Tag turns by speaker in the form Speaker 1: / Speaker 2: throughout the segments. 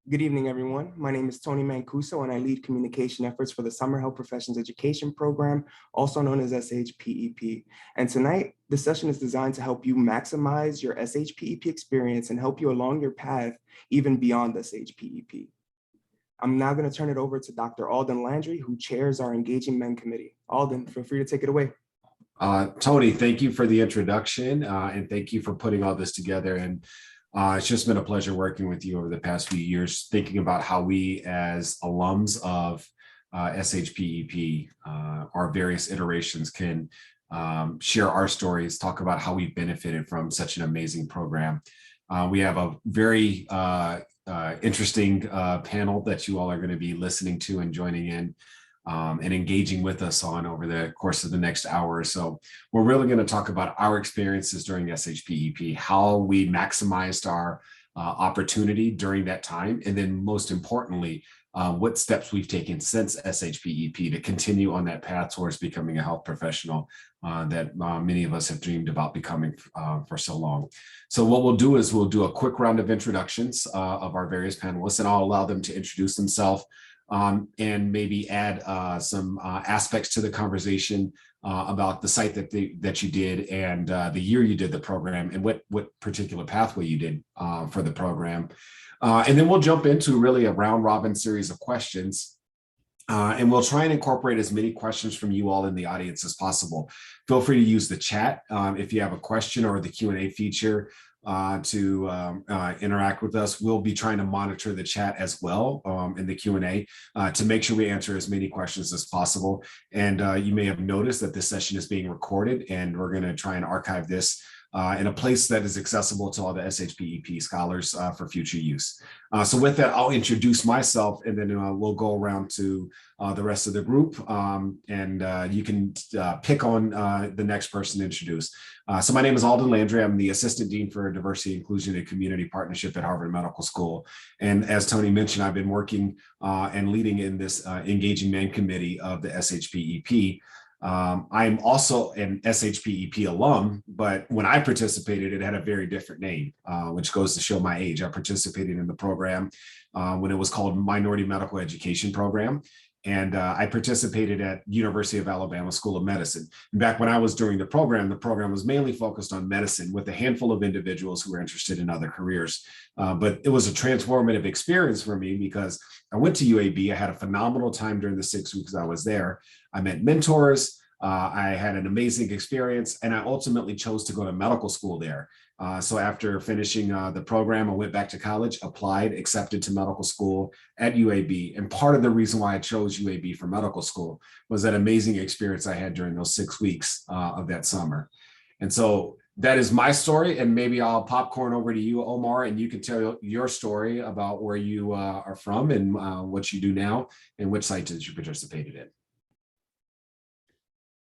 Speaker 1: Good evening, everyone. My name is Tony Mancuso, and I lead communication efforts for the Summer Help Professions Education Program, also known as SHPEP. And tonight, this session is designed to help you maximize your SHPEP experience and help you along your path even beyond SHPEP. I'm now going to turn it over to Dr. Alden Landry, who chairs our Engaging Men Committee. Alden, feel free to take it away.
Speaker 2: Tony, thank you for the introduction and thank you for putting all this together. And it's just been a pleasure working with you over the past few years, thinking about how we as alums of SHPEP, our various iterations can share our stories, talk about how we benefited from such an amazing program. We have a very interesting panel that you all are going to be listening to and joining in. And engaging with us on over the course of the next hour or so. We're really going to talk about our experiences during SHPEP, how we maximized our opportunity during that time, and then most importantly, what steps we've taken since SHPEP to continue on that path towards becoming a health professional that many of us have dreamed about becoming for so long. So what we'll do is we'll do a quick round of introductions of our various panelists, and I'll allow them to introduce themselves and maybe add some aspects to the conversation about the site that you did and the year you did the program and what particular pathway you did for the program. And then we'll jump into really a round robin series of questions. And we'll try and incorporate as many questions from you all in the audience as possible. Feel free to use the chat if you have a question or the Q&A feature to interact with us. We'll be trying to monitor the chat as well in the Q&A to make sure we answer as many questions as possible. And you may have noticed that this session is being recorded, and we're going to try and archive this in a place that is accessible to all the SHPEP scholars for future use. So with that, I'll introduce myself, and then we'll go around to the rest of the group, and you can pick on the next person to introduce. So my name is Alden Landry. I'm the Assistant Dean for Diversity, Inclusion, and Community Partnership at Harvard Medical School. And as Tony mentioned, I've been working and leading in this Engaging Men Committee of the SHPEP. I'm also an SHPEP alum, but when I participated, it had a very different name, which goes to show my age. I participated in the program when it was called Minority Medical Education Program. And I participated at University of Alabama School of Medicine. And back when I was doing the program was mainly focused on medicine with a handful of individuals who were interested in other careers. But it was a transformative experience for me because I went to UAB. I had a phenomenal time during the 6 weeks I was there. I met mentors. I had an amazing experience, and I ultimately chose to go to medical school there. So after finishing the program, I went back to college, applied, accepted to medical school at UAB. And part of the reason why I chose UAB for medical school was that amazing experience I had during those 6 weeks of that summer. And so that is my story. And maybe I'll popcorn over to you, Omar, and you can tell your story about where you are from and what you do now and which sites you participated in.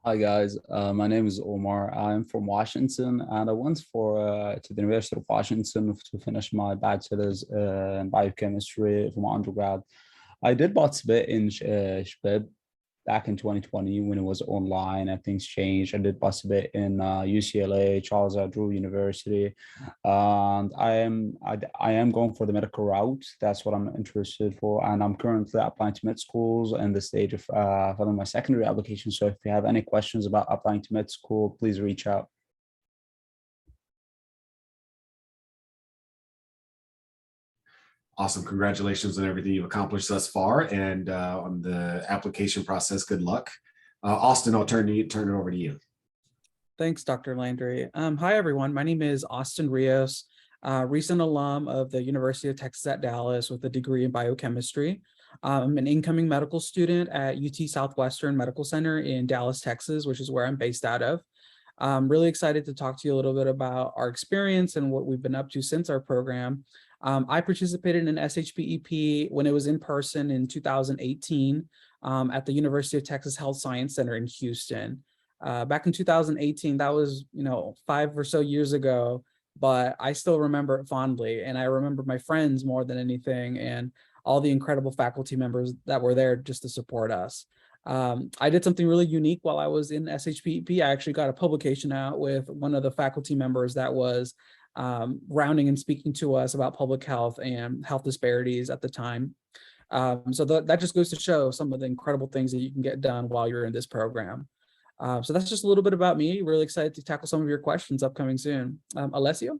Speaker 3: Hi guys, my name is Omar. I'm from Washington, and I went to the University of Washington to finish my bachelor's in biochemistry from undergrad. I did participate in SHPEP back in 2020 when it was online and things changed. I did participate in UCLA, Charles R. Drew University, and I am going for the medical route. That's what I'm interested for, and I'm currently applying to med schools in the stage of filling my secondary application. So if you have any questions about applying to med school, please reach out.
Speaker 2: Awesome. Congratulations on everything you've accomplished thus far, and on the application process, good luck. Austin, I'll turn it over to you.
Speaker 4: Thanks, Dr. Landry. Hi, everyone. My name is Austin Rios, recent alum of the University of Texas at Dallas with a degree in biochemistry. I'm an incoming medical student at UT Southwestern Medical Center in Dallas, Texas, which is where I'm based out of. I'm really excited to talk to you a little bit about our experience and what we've been up to since our program. I participated in SHPEP when it was in person in 2018 at the University of Texas Health Science Center in Houston. Back in 2018, that was 5 or so years ago, but I still remember it fondly, and I remember my friends more than anything, and all the incredible faculty members that were there just to support us. I did something really unique while I was in SHPEP. I actually got a publication out with one of the faculty members that was rounding and speaking to us about public health and health disparities at the time. So that just goes to show some of the incredible things that you can get done while you're in this program. So that's just a little bit about me. Really excited to tackle some of your questions upcoming soon. Alessio?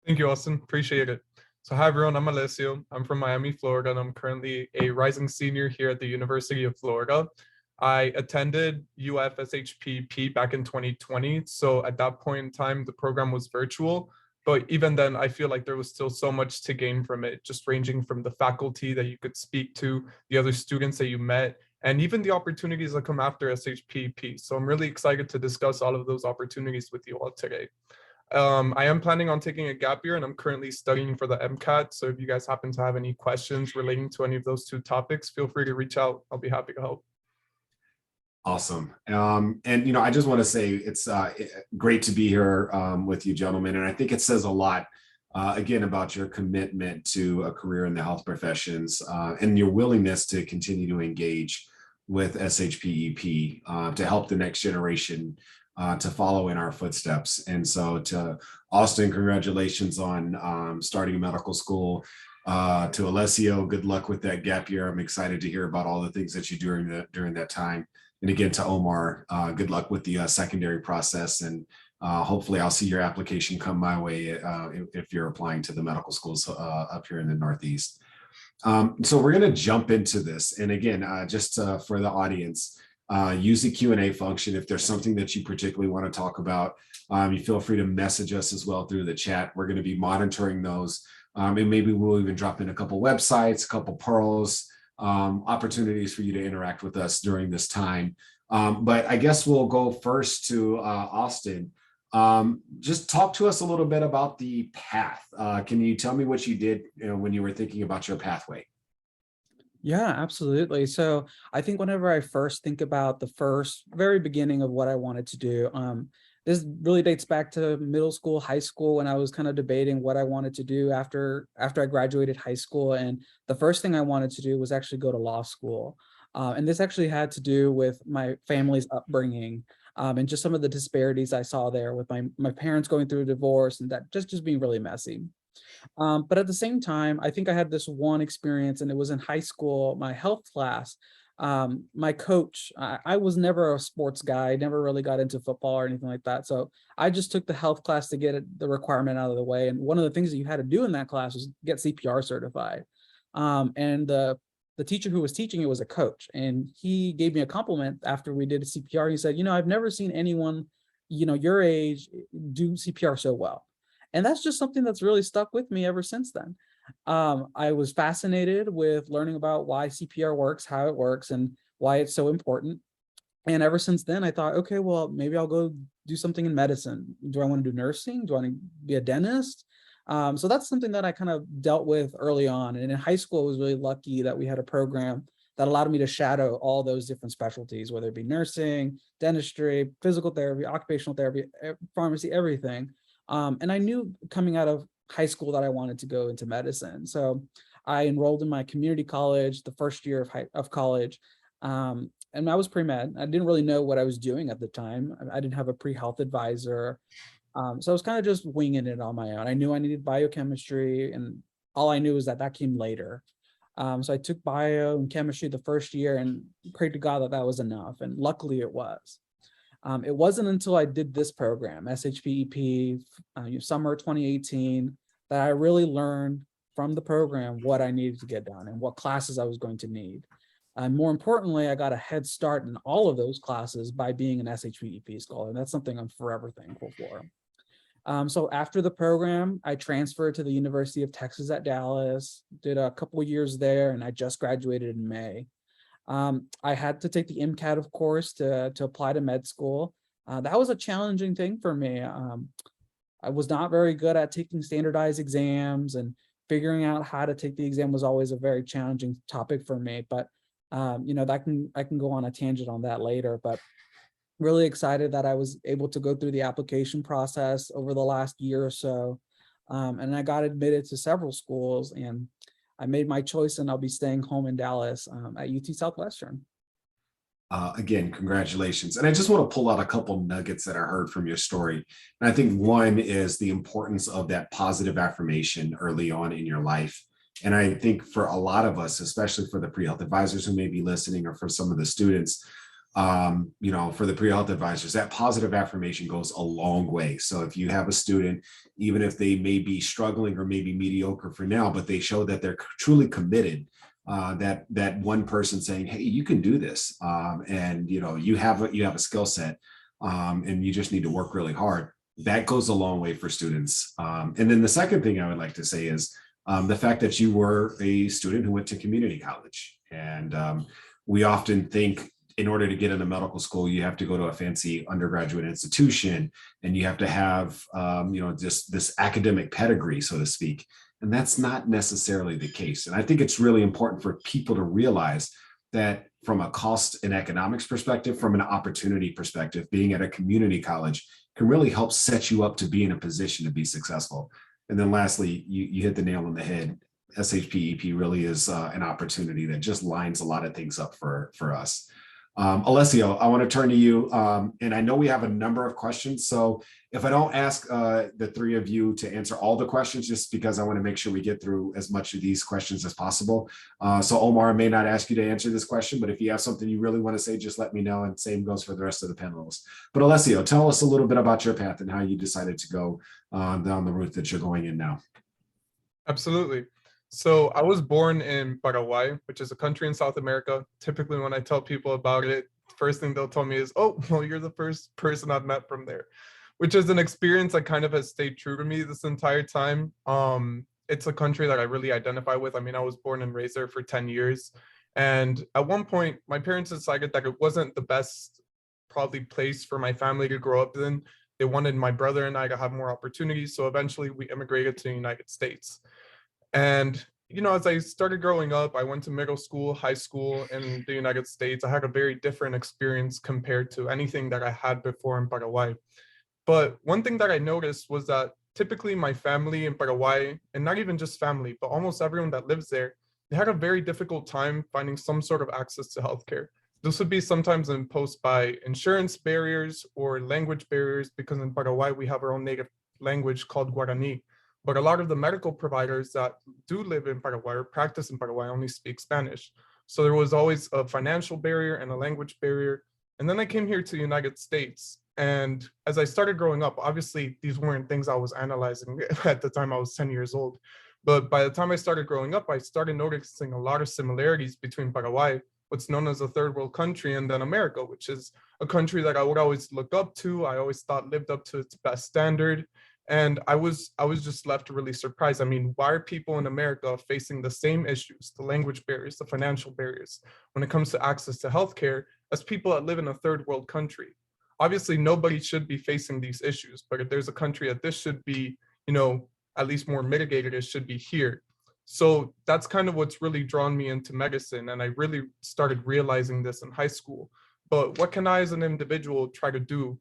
Speaker 5: Thank you, Austin. Appreciate it. So hi, everyone. I'm Alessio. I'm from Miami, Florida, and I'm currently a rising senior here at the University of Florida. I attended UF SHPEP back in 2020. So at that point in time, the program was virtual. But even then, I feel like there was still so much to gain from it, just ranging from the faculty that you could speak to, the other students that you met, and even the opportunities that come after SHPEP. So I'm really excited to discuss all of those opportunities with you all today. I am planning on taking a gap year, and I'm currently studying for the Mcat. So if you guys happen to have any questions relating to any of those two topics, feel free to reach out. I'll be happy to help.
Speaker 2: Awesome. And, I just want to say it's great to be here with you, gentlemen. And I think it says a lot, again, about your commitment to a career in the health professions and your willingness to continue to engage with SHPEP to help the next generation to follow in our footsteps. And so to Austin, congratulations on starting medical school. To Alessio, good luck with that gap year. I'm excited to hear about all the things that you do during that time. And again, to Omar, good luck with the secondary process. And hopefully I'll see your application come my way if you're applying to the medical schools up here in the Northeast. So we're going to jump into this. And again, just for the audience, use the Q&A function. If there's something that you particularly want to talk about, you feel free to message us as well through the chat. We're going to be monitoring those. And maybe we'll even drop in a couple websites, a couple pearls, opportunities for you to interact with us during this time. But I guess we'll go first to Austin. Just talk to us a little bit about the path. Can you tell me what you did when you were thinking about your pathway?
Speaker 4: Yeah, absolutely. So I think whenever I first think about the very beginning of what I wanted to do, this really dates back to middle school, high school, when I was kind of debating what I wanted to do after I graduated high school. And the first thing I wanted to do was actually go to law school. And this actually had to do with my family's upbringing and just some of the disparities I saw there with my parents going through a divorce and that just being really messy. But at the same time, I think I had this one experience, and it was in high school, my health class. My coach, I was never a sports guy, never really got into football or anything like that. So I just took the health class to get the requirement out of the way. And one of the things that you had to do in that class was get CPR certified. And the teacher who was teaching it was a coach, and he gave me a compliment after we did a CPR. He said, I've never seen anyone, your age do CPR so well. And that's just something that's really stuck with me ever since then. I was fascinated with learning about why CPR works, how it works, and why it's so important. And ever since then, I thought, okay, well, maybe I'll go do something in medicine. Do I want to do nursing? Do I want to be a dentist? So that's something that I kind of dealt with early on. And in high school, I was really lucky that we had a program that allowed me to shadow all those different specialties, whether it be nursing, dentistry, physical therapy, occupational therapy, pharmacy, everything. And I knew coming out of high school that I wanted to go into medicine. So I enrolled in my community college, the first year of college. And I was pre-med. I didn't really know what I was doing at the time. I didn't have a pre-health advisor. So I was kind of just winging it on my own. I knew I needed biochemistry, and all I knew is that came later. So I took bio and chemistry the first year and prayed to God that was enough. And luckily it was. It wasn't until I did this program, SHPEP, summer 2018, that I really learned from the program what I needed to get done and what classes I was going to need. And more importantly, I got a head start in all of those classes by being an SHPEP scholar. And that's something I'm forever thankful for. So after the program, I transferred to the University of Texas at Dallas, did a couple of years there, and I just graduated in May. I had to take the Mcat, of course, to apply to med school. That was a challenging thing for me. I was not very good at taking standardized exams, and figuring out how to take the exam was always a very challenging topic for me. But I can go on a tangent on that later. But really excited that I was able to go through the application process over the last year or so, and I got admitted to several schools, and I made my choice, and I'll be staying home in Dallas at UT Southwestern.
Speaker 2: Again, congratulations. And I just want to pull out a couple nuggets that I heard from your story. And I think one is the importance of that positive affirmation early on in your life. And I think for a lot of us, especially for the pre-health advisors who may be listening, or for some of the students, for the pre-health advisors, that positive affirmation goes a long way. So if you have a student, even if they may be struggling or maybe mediocre for now, but they show that they're truly committed, that one person saying, hey, you can do this, and you have a skill set, and you just need to work really hard. That goes a long way for students. And then the second thing I would like to say is the fact that you were a student who went to community college. And we often think in order to get into medical school, you have to go to a fancy undergraduate institution, and you have to have this academic pedigree, so to speak. And that's not necessarily the case. And I think it's really important for people to realize that from a cost and economics perspective, from an opportunity perspective, being at a community college can really help set you up to be in a position to be successful. And then lastly, you hit the nail on the head. SHPEP really is an opportunity that just lines a lot of things up for us. Alessio, I want to turn to you. And I know we have a number of questions. So if I don't ask the three of you to answer all the questions, just because I want to make sure we get through as much of these questions as possible. So Omar, I may not ask you to answer this question, but if you have something you really want to say, just let me know. And same goes for the rest of the panelists. But Alessio, tell us a little bit about your path and how you decided to go down the route that you're going in now.
Speaker 5: Absolutely. So I was born in Paraguay, which is a country in South America. Typically, when I tell people about it, first thing they'll tell me is, oh, well, you're the first person I've met from there, which is an experience that kind of has stayed true to me this entire time. It's a country that I really identify with. I mean, I was born and raised there for 10 years. And at one point, my parents decided that it wasn't the best probably place for my family to grow up in. They wanted my brother and I to have more opportunities. So eventually we immigrated to the United States. And, as I started growing up, I went to middle school, high school in the United States. I had a very different experience compared to anything that I had before in Paraguay. But one thing that I noticed was that typically my family in Paraguay, and not even just family, but almost everyone that lives there, they had a very difficult time finding some sort of access to healthcare. This would be sometimes imposed by insurance barriers or language barriers, because in Paraguay, we have our own native language called Guarani. But a lot of the medical providers that do live in Paraguay or practice in Paraguay only speak Spanish. So there was always a financial barrier and a language barrier. And then I came here to the United States. And as I started growing up, obviously these weren't things I was analyzing at the time I was 10 years old. But by the time I started growing up, I started noticing a lot of similarities between Paraguay, what's known as a third world country, and then America, which is a country that I would always look up to. I always thought lived up to its best standard. And I was just left really surprised. I mean, why are people in America facing the same issues, the language barriers, the financial barriers, when it comes to access to healthcare, as people that live in a third world country? Obviously, nobody should be facing these issues, but if there's a country that this should be, at least more mitigated, it should be here. So that's kind of what's really drawn me into medicine. And I really started realizing this in high school. But what can I as an individual try to do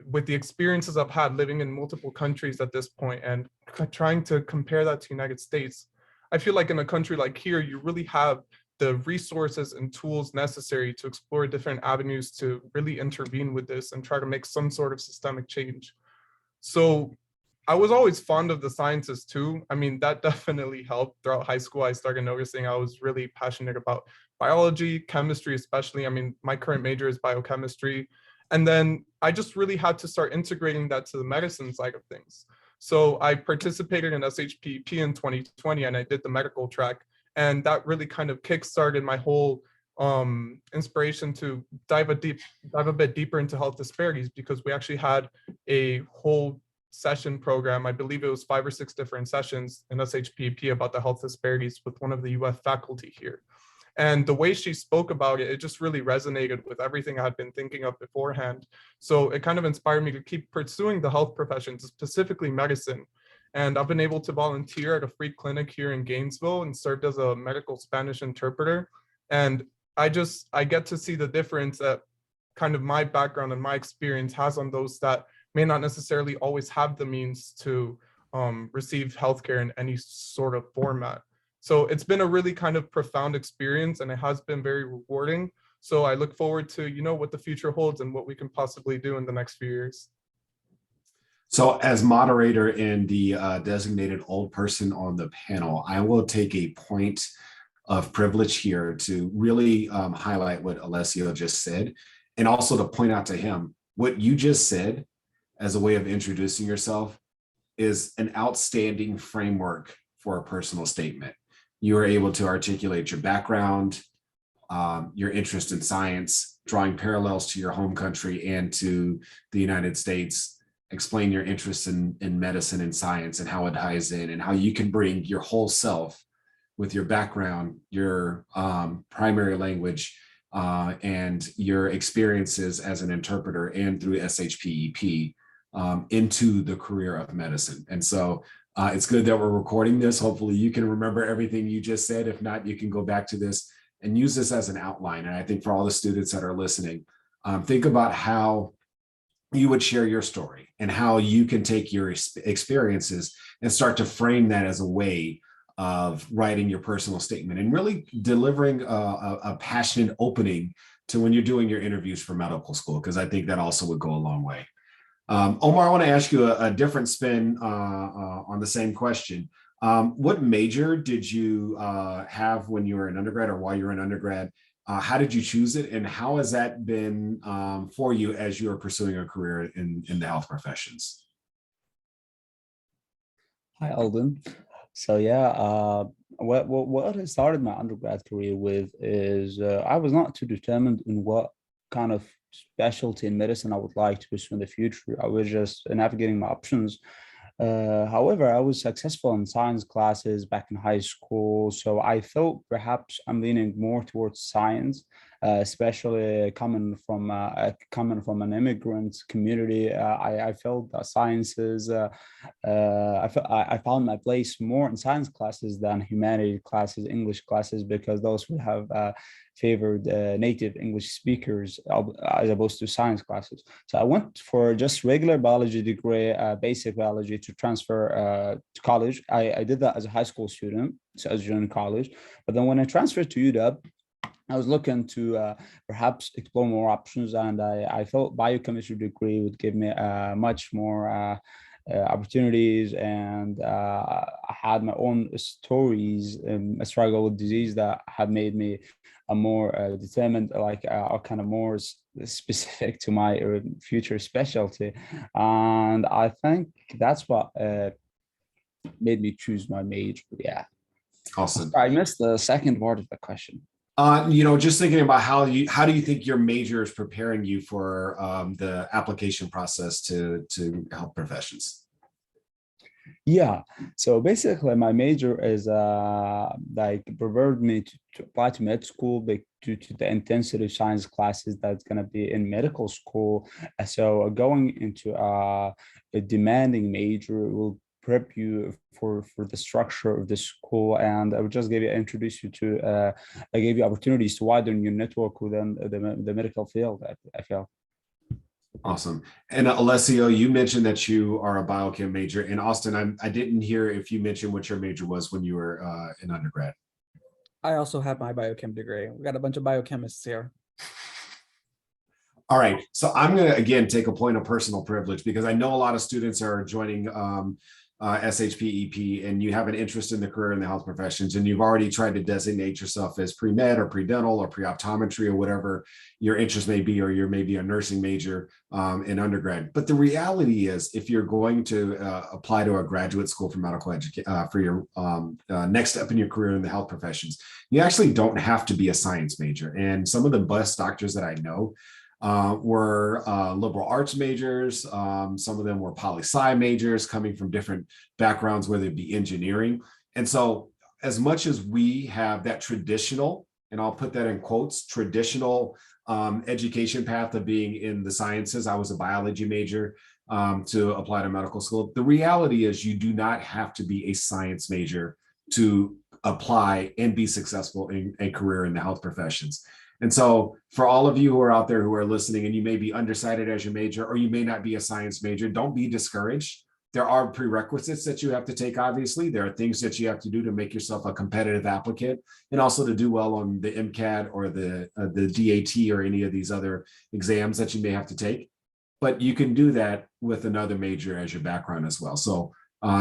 Speaker 5: with the experiences I've had living in multiple countries at this point and trying to compare that to the United States? I feel like in a country like here, you really have the resources and tools necessary to explore different avenues to really intervene with this and try to make some sort of systemic change. So I was always fond of the sciences too. I mean, that definitely helped throughout high school. I started noticing I was really passionate about biology, chemistry, especially. I mean, my current major is biochemistry. And then I just really had to start integrating that to the medicine side of things. So I participated in SHPEP in 2020 and I did the medical track. And that really kind of kickstarted my whole inspiration to dive a bit deeper into health disparities, because we actually had a whole session program. I believe it was 5 or 6 different sessions in SHPEP about the health disparities with one of the UF faculty here. And the way she spoke about it, it just really resonated with everything I had been thinking of beforehand. So it kind of inspired me to keep pursuing the health professions, specifically medicine. And I've been able to volunteer at a free clinic here in Gainesville and served as a medical Spanish interpreter. And I get to see the difference that kind of my background and my experience has on those that may not necessarily always have the means to receive healthcare in any sort of format. So it's been a really kind of profound experience, and it has been very rewarding. So I look forward to, what the future holds and what we can possibly do in the next few years.
Speaker 2: So as moderator and the designated old person on the panel, I will take a point of privilege here to really highlight what Alessio just said, and also to point out to him what you just said as a way of introducing yourself is an outstanding framework for a personal statement. You are able to articulate your background, your interest in science, drawing parallels to your home country and to the United States, explain your interest in medicine and science and how it ties in, and how you can bring your whole self with your background, your primary language, and your experiences as an interpreter and through SHPEP into the career of medicine. And so it's good that we're recording this. Hopefully you can remember everything you just said. If not, you can go back to this and use this as an outline. And I think for all the students that are listening, think about how you would share your story and how you can take your experiences and start to frame that as a way of writing your personal statement and really delivering a passionate opening to when you're doing your interviews for medical school, because I think that also would go a long way. Omar, I want to ask you a different spin on the same question. What major did you have when you were in undergrad or while you were in undergrad? How did you choose it, and how has that been for you as you are pursuing a career in the health professions?
Speaker 3: Hi, Alden. So yeah, what I started my undergrad career with is I was not too determined in what kind of specialty in medicine I would like to pursue in the future. I was just navigating my options. However, I was successful in science classes back in high school, so I thought perhaps I'm leaning more towards science, especially coming from an immigrant community. I felt that sciences. I found my place more in science classes than humanities classes, English classes, because those would have favored native English speakers as opposed to science classes. So I went for just regular biology degree, basic biology, to transfer to college. I did that as a high school student, so as a junior college. But then when I transferred to UW, I was looking to perhaps explore more options, and I thought biochemistry degree would give me much more opportunities, and I had my own stories and a struggle with disease that had made me a more determined, like kind of more specific to my future specialty. And I think that's what made me choose my major. Yeah.
Speaker 2: Awesome.
Speaker 3: I missed the second part of the question.
Speaker 2: Just thinking about how do you think your major is preparing you for the application process to health professions?
Speaker 3: Yeah, so basically my major is like prepared me to apply to med school due to the intensity of science classes that's going to be in medical school. So going into a demanding major will prep you for the structure of the school, and I would just introduce you to I gave you opportunities to widen your network within the medical field, I feel.
Speaker 2: Awesome. And Alessio, you mentioned that you are a biochem major. And Austin, I didn't hear if you mentioned what your major was when you were in undergrad.
Speaker 4: I also have my biochem degree. We got a bunch of biochemists here.
Speaker 2: All right. So I'm going to, again, take a point of personal privilege because I know a lot of students are joining SHPEP, and you have an interest in the career in the health professions, and you've already tried to designate yourself as pre-med or pre-dental or pre-optometry or whatever your interest may be, or you're maybe a nursing major in undergrad. But the reality is, if you're going to apply to a graduate school for medical education for your next step in your career in the health professions, you actually don't have to be a science major. And some of the best doctors that I know were liberal arts majors. Some of them were poli-sci majors coming from different backgrounds, whether it be engineering. And so as much as we have that traditional, and I'll put that in quotes, traditional education path of being in the sciences, I was a biology major to apply to medical school. The reality is you do not have to be a science major to apply and be successful in a career in the health professions. And so for all of you who are out there who are listening, and you may be undecided as your major, or you may not be a science major, don't be discouraged. There are prerequisites that you have to take, obviously. There are things that you have to do to make yourself a competitive applicant, and also to do well on the Mcat or the DAT or any of these other exams that you may have to take. But you can do that with another major as your background as well. So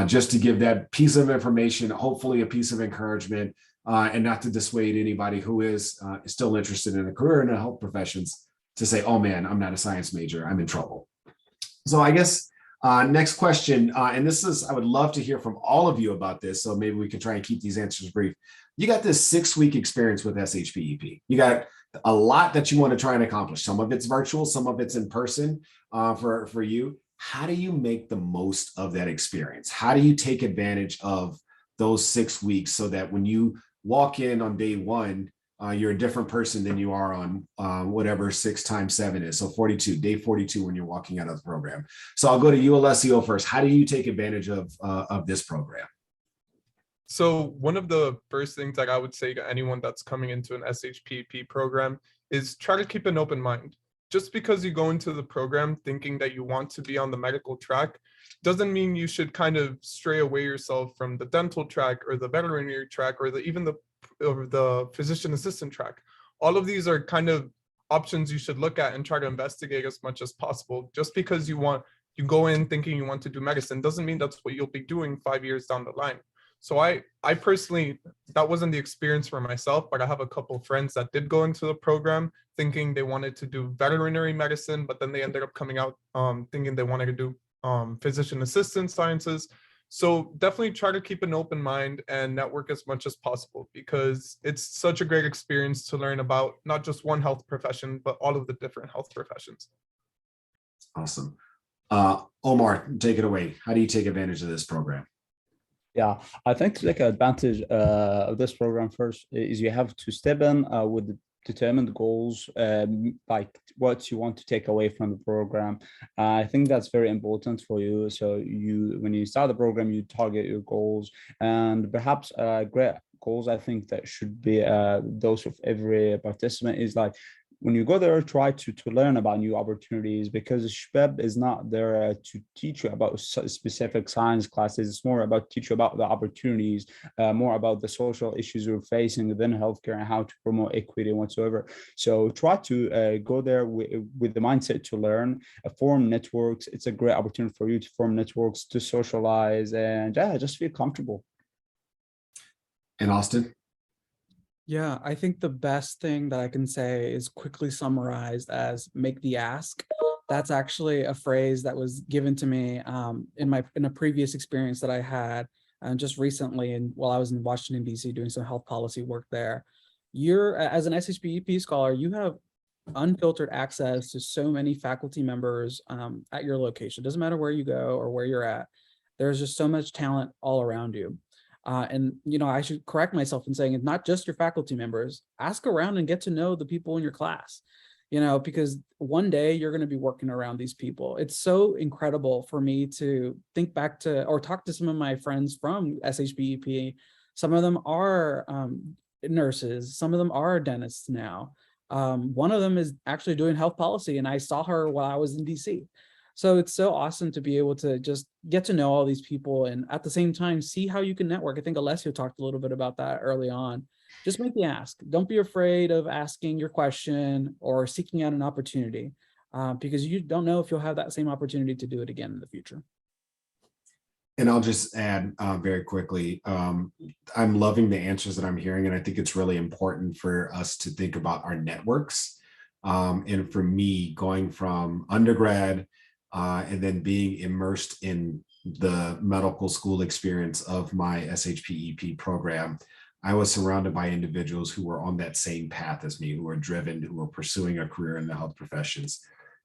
Speaker 2: just to give that piece of information, hopefully a piece of encouragement, and not to dissuade anybody who is still interested in a career in the health professions to say, oh man, I'm not a science major, I'm in trouble. So I guess next question, and this is, I would love to hear from all of you about this, so maybe we can try and keep these answers brief. You got this 6-week experience with SHPEP. You got a lot that you want to try and accomplish. Some of it's virtual, some of it's in person for you. How do you make the most of that experience? How do you take advantage of those 6 weeks so that when you walk in on day one, you're a different person than you are on whatever 6 times 7 is. So 42, day 42 when you're walking out of the program. So I'll go to you, Alessio, first. How do you take advantage of this program?
Speaker 5: So one of the first things that I would say to anyone that's coming into an SHPEP program is try to keep an open mind. Just because you go into the program thinking that you want to be on the medical track doesn't mean you should kind of stray away yourself from the dental track or the veterinary track or even the physician assistant track. All of these are kind of options you should look at and try to investigate as much as possible. Just because you go in thinking you want to do medicine doesn't mean that's what you'll be doing 5 years down the line. So I personally, that wasn't the experience for myself, but I have a couple of friends that did go into the program thinking they wanted to do veterinary medicine, but then they ended up coming out thinking they wanted to do physician assistant sciences. So definitely try to keep an open mind and network as much as possible, because it's such a great experience to learn about not just one health profession, but all of the different health professions.
Speaker 2: Awesome. Omar, take it away. How do you take advantage of this program?
Speaker 3: Yeah, I think to take advantage of this program first is you have to step in with determined goals, like what you want to take away from the program. I think that's very important for you. So when you start the program, you target your goals, and perhaps great goals, I think that should be those of every participant is like, when you go there, try to learn about new opportunities, because SHPEP is not there to teach you about specific science classes. It's more about teach you about the opportunities, more about the social issues you're facing within healthcare and how to promote equity and whatsoever. So try to go there with the mindset to learn, form networks. It's a great opportunity for you to form networks, to socialize, and just feel comfortable.
Speaker 2: And Austin?
Speaker 4: Yeah, I think the best thing that I can say is quickly summarized as make the ask. That's actually a phrase that was given to me in a previous experience that I had just recently, and while I was in Washington, D.C. doing some health policy work there. You're, as an SHPEP scholar, you have unfiltered access to so many faculty members at your location. It doesn't matter where you go or where you're at. There's just so much talent all around you. And, I should correct myself in saying it's not just your faculty members. Ask around and get to know the people in your class, because one day you're going to be working around these people. It's so incredible for me to think back to or talk to some of my friends from SHPEP. Some of them are nurses. Some of them are dentists now. One of them is actually doing health policy, and I saw her while I was in DC. So it's so awesome to be able to just get to know all these people and at the same time, see how you can network. I think Alessio talked a little bit about that early on. Just make the ask. Don't be afraid of asking your question or seeking out an opportunity because you don't know if you'll have that same opportunity to do it again in the future.
Speaker 2: And I'll just add very quickly, I'm loving the answers that I'm hearing, and I think it's really important for us to think about our networks. And for me, going from undergrad and then being immersed in the medical school experience of my SHPEP program, I was surrounded by individuals who were on that same path as me, who were driven, who were pursuing a career in the health professions.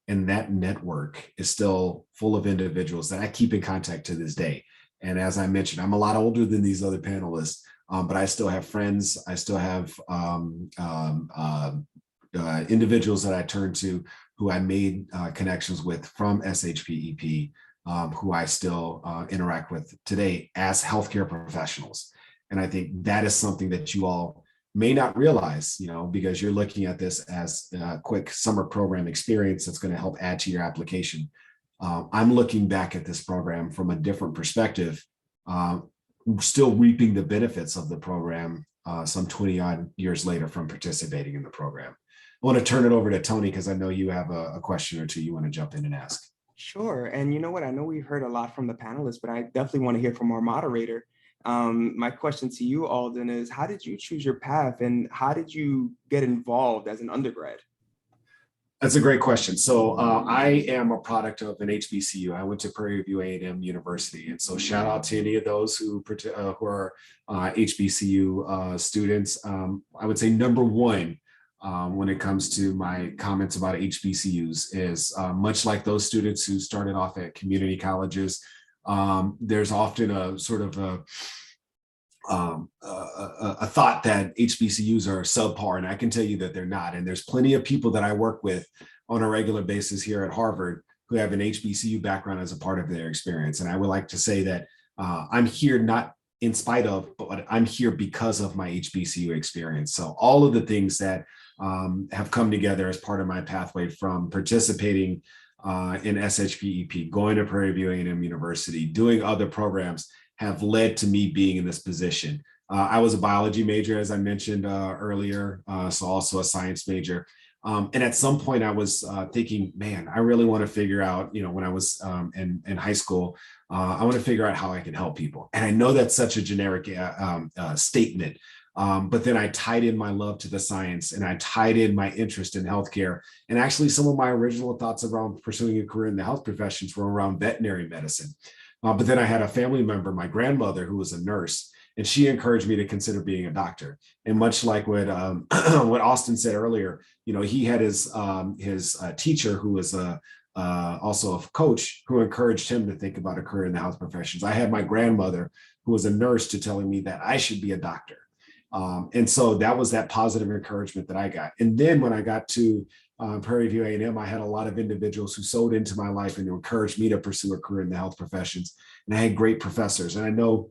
Speaker 2: And that network is still full of individuals that I keep in contact to this day. And as I mentioned, I'm a lot older than these other panelists, but I still have friends. I still have individuals that I turn to who I made connections with from SHPEP, who I still interact with today as healthcare professionals. And I think that is something that you all may not realize, because you're looking at this as a quick summer program experience that's going to help add to your application. I'm looking back at this program from a different perspective, still reaping the benefits of the program some 20 odd years later from participating in the program. I want to turn it over to Tony because I know you have a question or two you want to jump in and ask.
Speaker 1: Sure. And you know what? I know we've heard a lot from the panelists, but I definitely want to hear from our moderator. My question to you, Alden, is how did you choose your path and how did you get involved as an undergrad?
Speaker 2: That's a great question. So I am a product of an HBCU. I went to Prairie View A&M University. And so shout out to any of those who are HBCU students. I would say number one, when it comes to my comments about HBCUs is much like those students who started off at community colleges, there's often a sort of a thought that HBCUs are subpar, and I can tell you that they're not. And there's plenty of people that I work with on a regular basis here at Harvard who have an HBCU background as a part of their experience. And I would like to say that I'm here not in spite of, but I'm here because of my HBCU experience. So all of the things that have come together as part of my pathway from participating in SHPEP, going to Prairie View A&M University, doing other programs, have led to me being in this position. I was a biology major, as I mentioned earlier, so also a science major. And at some point I was thinking, man, I really want to figure out, when I was in high school, I want to figure out how I can help people. And I know that's such a generic statement, but then I tied in my love to the science and I tied in my interest in healthcare. And actually some of my original thoughts around pursuing a career in the health professions were around veterinary medicine. But then I had a family member, my grandmother, who was a nurse, and she encouraged me to consider being a doctor. And much like what what Austin said earlier, he had his teacher who was also a coach who encouraged him to think about a career in the health professions. I had my grandmother who was a nurse to telling me that I should be a doctor. And so that was that positive encouragement that I got. And then when I got to Prairie View A&M, I had a lot of individuals who sold into my life and encouraged me to pursue a career in the health professions. And I had great professors. And I know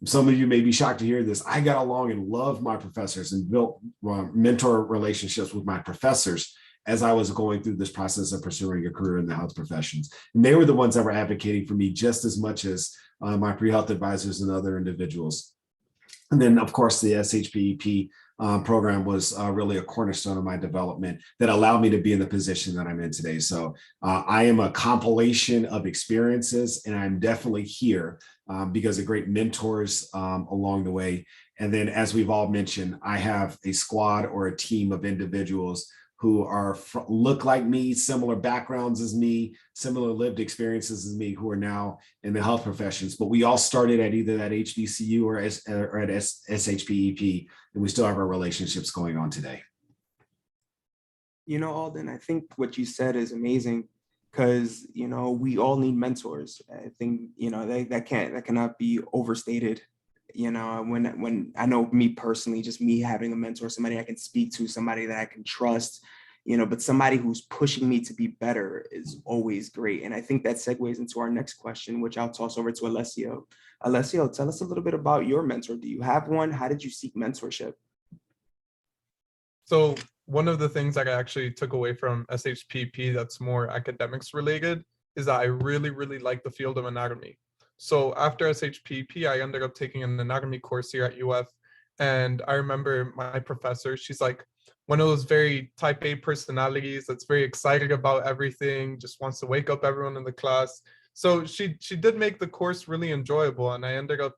Speaker 2: some of you may be shocked to hear this. I got along and loved my professors and built mentor relationships with my professors as I was going through this process of pursuing a career in the health professions. And they were the ones that were advocating for me just as much as my pre-health advisors and other individuals. And then, of course, the SHPEP program was really a cornerstone of my development that allowed me to be in the position that I'm in today. So I am a compilation of experiences, and I'm definitely here because of great mentors along the way. And then, as we've all mentioned, I have a squad or a team of individuals who look like me, similar backgrounds as me, similar lived experiences as me, who are now in the health professions. But we all started at either that HBCU or at SHPEP, and we still have our relationships going on today.
Speaker 1: Alden, I think what you said is amazing because, we all need mentors. I think, that cannot be overstated. When I know me personally, just me having a mentor, somebody I can speak to, somebody that I can trust, but somebody who's pushing me to be better is always great. And I think that segues into our next question, which I'll toss over to Alessio. Alessio, tell us a little bit about your mentor. Do you have one? How did you seek mentorship?
Speaker 5: So one of the things that I actually took away from SHPP that's more academics related is that I really, really like the field of anatomy. So after SHPP, I ended up taking an anatomy course here at UF. And I remember my professor, she's like one of those very type A personalities that's very excited about everything, just wants to wake up everyone in the class. So she did make the course really enjoyable. And I ended up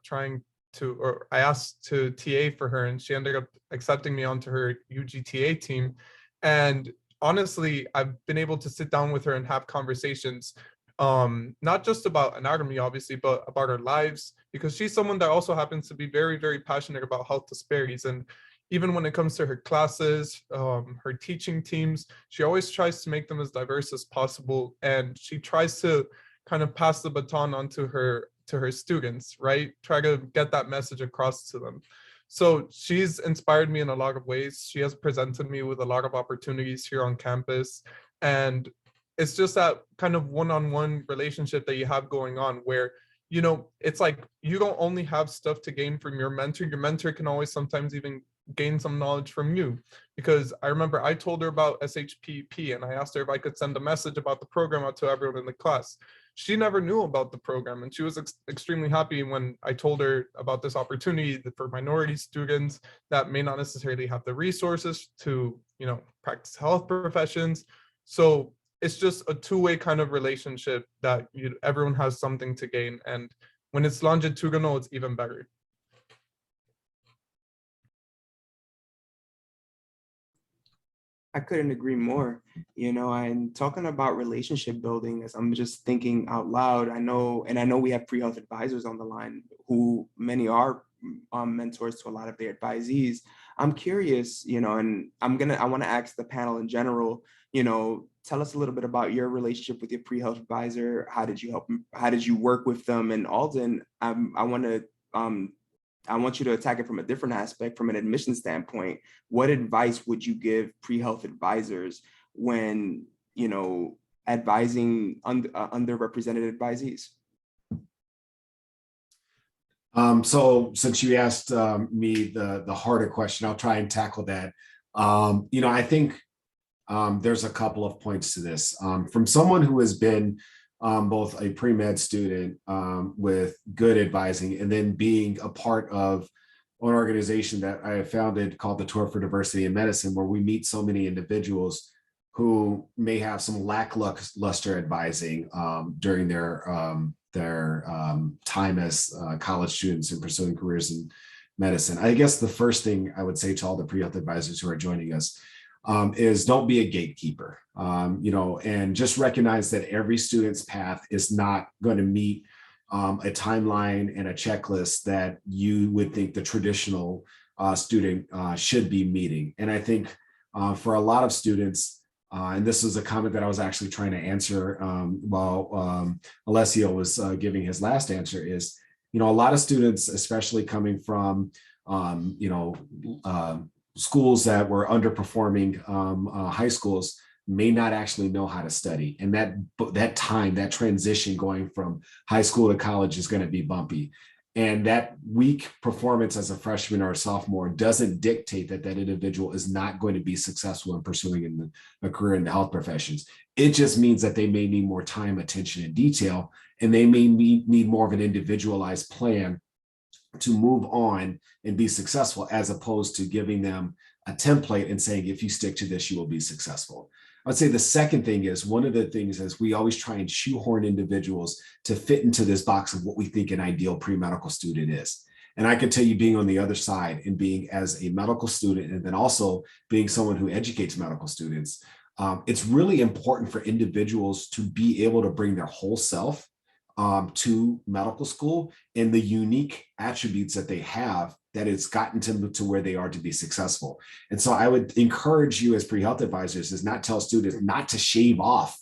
Speaker 5: I asked to TA for her, and she ended up accepting me onto her UGTA team. And honestly, I've been able to sit down with her and have conversations not just about anatomy, obviously, but about our lives, because she's someone that also happens to be very, very passionate about health disparities. And even when it comes to her classes, her teaching teams, she always tries to make them as diverse as possible. And she tries to kind of pass the baton on to her students, right? Try to get that message across to them. So she's inspired me in a lot of ways. She has presented me with a lot of opportunities here on campus. And it's just that kind of one-on-one relationship that you have going on where you know, it's like you don't only have stuff to gain from your mentor can always sometimes even gain some knowledge from you. Because I remember I told her about SHPEP and I asked her if I could send a message about the program out to everyone in the class. She never knew about the program, and she was extremely happy when I told her about this opportunity for minority students that may not necessarily have the resources to, you know, practice health professions. So it's just a two-way kind of relationship that everyone has something to gain, and when it's longitudinal, it's even better.
Speaker 1: I couldn't agree more. You know, and talking about relationship building, as I'm just thinking out loud, I know we have pre-health advisors on the line who many are mentors to a lot of their advisees. I'm curious, you know, and I want to ask the panel in general, you know, tell us a little bit about your relationship with your pre-health advisor. How did you help them? How did you work with them? And Alden, I want you to attack it from a different aspect, from an admission standpoint. What advice would you give pre-health advisors when, you know, advising underrepresented advisees?
Speaker 2: So since you asked me the harder question, I'll try and tackle that. You know, I think there's a couple of points to this. From someone who has been both a pre-med student with good advising, and then being a part of an organization that I have founded called the Tour for Diversity in Medicine, where we meet so many individuals who may have some lackluster advising during their time as college students and pursuing careers in medicine. I guess the first thing I would say to all the pre-health advisors who are joining us is don't be a gatekeeper, you know, and just recognize that every student's path is not going to meet a timeline and a checklist that you would think the traditional student should be meeting. And I think for a lot of students, and this is a comment that I was actually trying to answer while Alessio was giving his last answer, is, you know, a lot of students, especially coming from, you know, schools that were underperforming high schools, may not actually know how to study. And that transition going from high school to college is going to be bumpy. And that weak performance as a freshman or a sophomore doesn't dictate that that individual is not going to be successful in pursuing a career in the health professions. It just means that they may need more time, attention, and detail, and they may need more of an individualized plan to move on and be successful, as opposed to giving them a template and saying, if you stick to this, you will be successful. I'd say the second thing is, one of the things is we always try and shoehorn individuals to fit into this box of what we think an ideal pre-medical student is. And I can tell you, being on the other side and being as a medical student, and then also being someone who educates medical students, it's really important for individuals to be able to bring their whole self to medical school and the unique attributes that they have that it's gotten to where they are to be successful. And so I would encourage you as pre-health advisors is not tell students not to shave off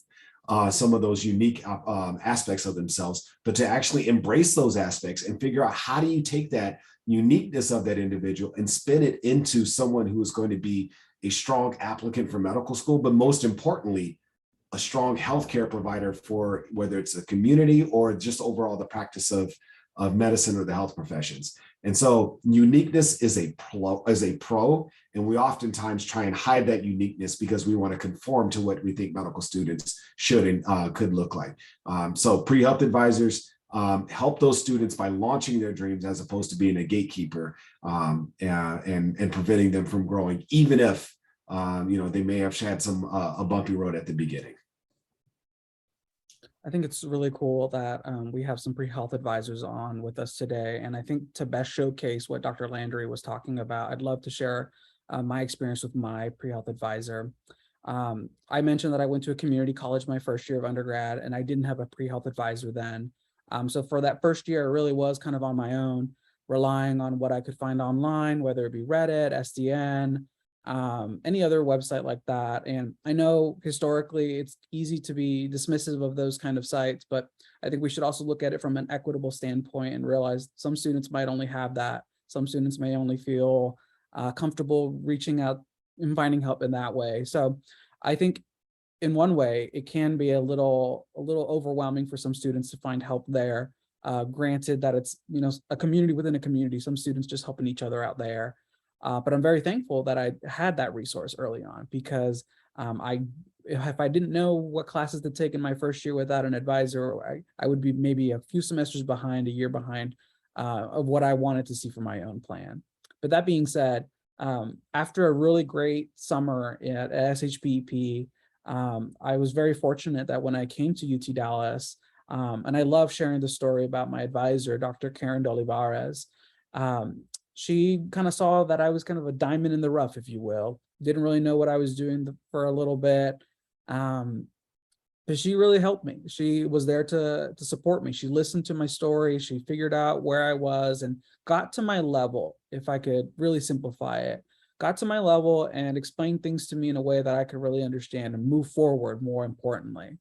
Speaker 2: some of those unique aspects of themselves, but to actually embrace those aspects and figure out, how do you take that uniqueness of that individual and spin it into someone who is going to be a strong applicant for medical school, but most importantly, a strong healthcare provider for whether it's a community or just overall the practice of medicine or the health professions. And so uniqueness is a pro, and we oftentimes try and hide that uniqueness because we want to conform to what we think medical students should and could look like. So pre-health advisors help those students by launching their dreams, as opposed to being a gatekeeper and preventing them from growing, even if you know, they may have had a bumpy road at the beginning.
Speaker 4: I think it's really cool that we have some pre-health advisors on with us today. And I think to best showcase what Dr. Landry was talking about, I'd love to share my experience with my pre-health advisor. I mentioned that I went to a community college my first year of undergrad, and I didn't have a pre-health advisor then. So for that first year, it really was kind of on my own, relying on what I could find online, whether it be Reddit, SDN, any other website like that. And I know historically it's easy to be dismissive of those kind of sites, but I think we should also look at it from an equitable standpoint and realize some students might only have that. Some students may only feel comfortable reaching out and finding help in that way. So I think in one way, it can be a little overwhelming for some students to find help there. Granted that it's, a community within a community, some students just helping each other out there. But I'm very thankful that I had that resource early on, because if I didn't know what classes to take in my first year without an advisor, I would be maybe a few semesters behind, a year behind of what I wanted to see for my own plan. But that being said, after a really great summer at SHPEP, I was very fortunate that when I came to UT Dallas, and I love sharing the story about my advisor, Dr. Karen D'Olivares. She kind of saw that I was kind of a diamond in the rough, if you will. Didn't really know what I was doing for a little bit. But she really helped me. She was there to support me. She listened to my story. She figured out where I was and got to my level, if I could really simplify it. Got to my level and explained things to me in a way that I could really understand and move forward, more importantly.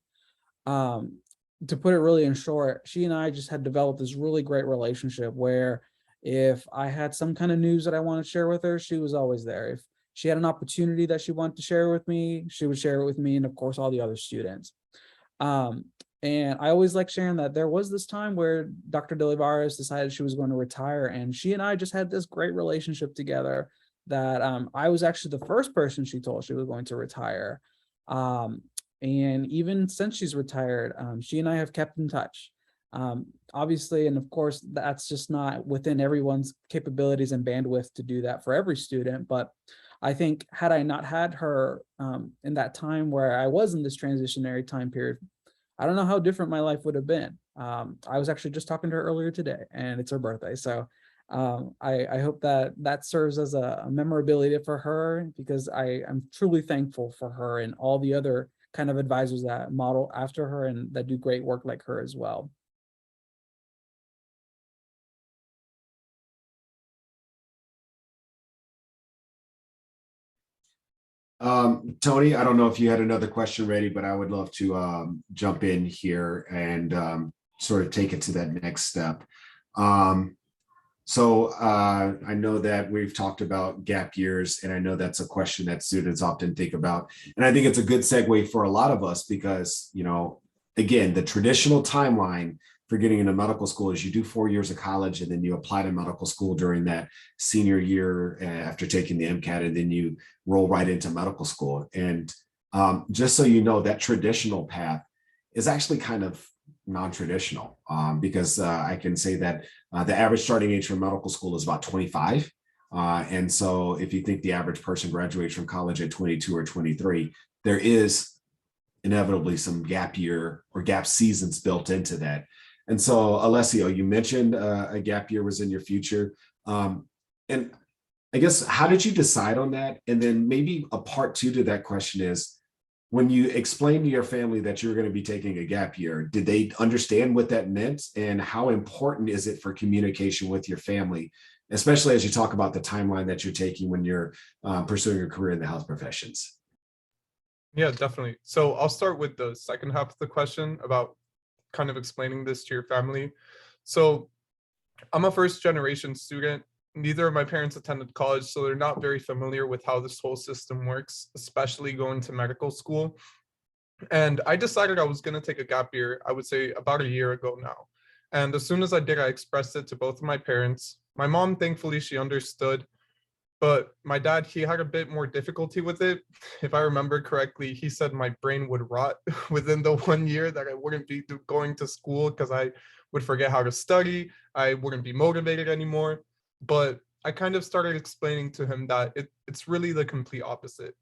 Speaker 4: To put it really in short, she and I just had developed this really great relationship where if I had some kind of news that I wanted to share with her, she was always there. If she had an opportunity that she wanted to share with me, she would share it with me and of course all the other students. And I always like sharing that there was this time where Dr. D'Olivares decided she was going to retire, and she and I just had this great relationship together that I was actually the first person she told she was going to retire. And even since she's retired, she and I have kept in touch. Obviously, and of course, that's just not within everyone's capabilities and bandwidth to do that for every student. But I think had I not had her in that time where I was in this transitionary time period, I don't know how different my life would have been. I was actually just talking to her earlier today, and it's her birthday. So I hope that serves as a memorability for her, because I'm truly thankful for her and all the other kind of advisors that model after her and that do great work like her as well.
Speaker 2: Tony, I don't know if you had another question ready, but I would love to jump in here and sort of take it to that next step. So I know that we've talked about gap years, and I know that's a question that students often think about. And I think it's a good segue for a lot of us because, again, the traditional timeline for getting into medical school is you do 4 years of college and then you apply to medical school during that senior year after taking the Mcat, and then you roll right into medical school. And just so you know, that traditional path is actually kind of non-traditional because I can say that the average starting age for medical school is about 25. And so if you think the average person graduates from college at 22 or 23, there is inevitably some gap year or gap seasons built into that. And so, Alessio, you mentioned a gap year was in your future. And I guess, how did you decide on that? And then maybe a part two to that question is, when you explained to your family that you were going to be taking a gap year, did they understand what that meant? And how important is it for communication with your family, especially as you talk about the timeline that you're taking when you're pursuing a career in the health professions?
Speaker 5: Yeah, definitely. So I'll start with the second half of the question about kind of explaining this to your family. So I'm a first generation student. Neither of my parents attended college, so they're not very familiar with how this whole system works, especially going to medical school. And I decided I was going to take a gap year, I would say about a year ago now. And as soon as I did, I expressed it to both of my parents. My mom, thankfully, she understood. But my dad, he had a bit more difficulty with it. If I remember correctly, he said my brain would rot within the 1 year that I wouldn't be going to school because I would forget how to study. I wouldn't be motivated anymore. But I kind of started explaining to him that it's really the complete opposite.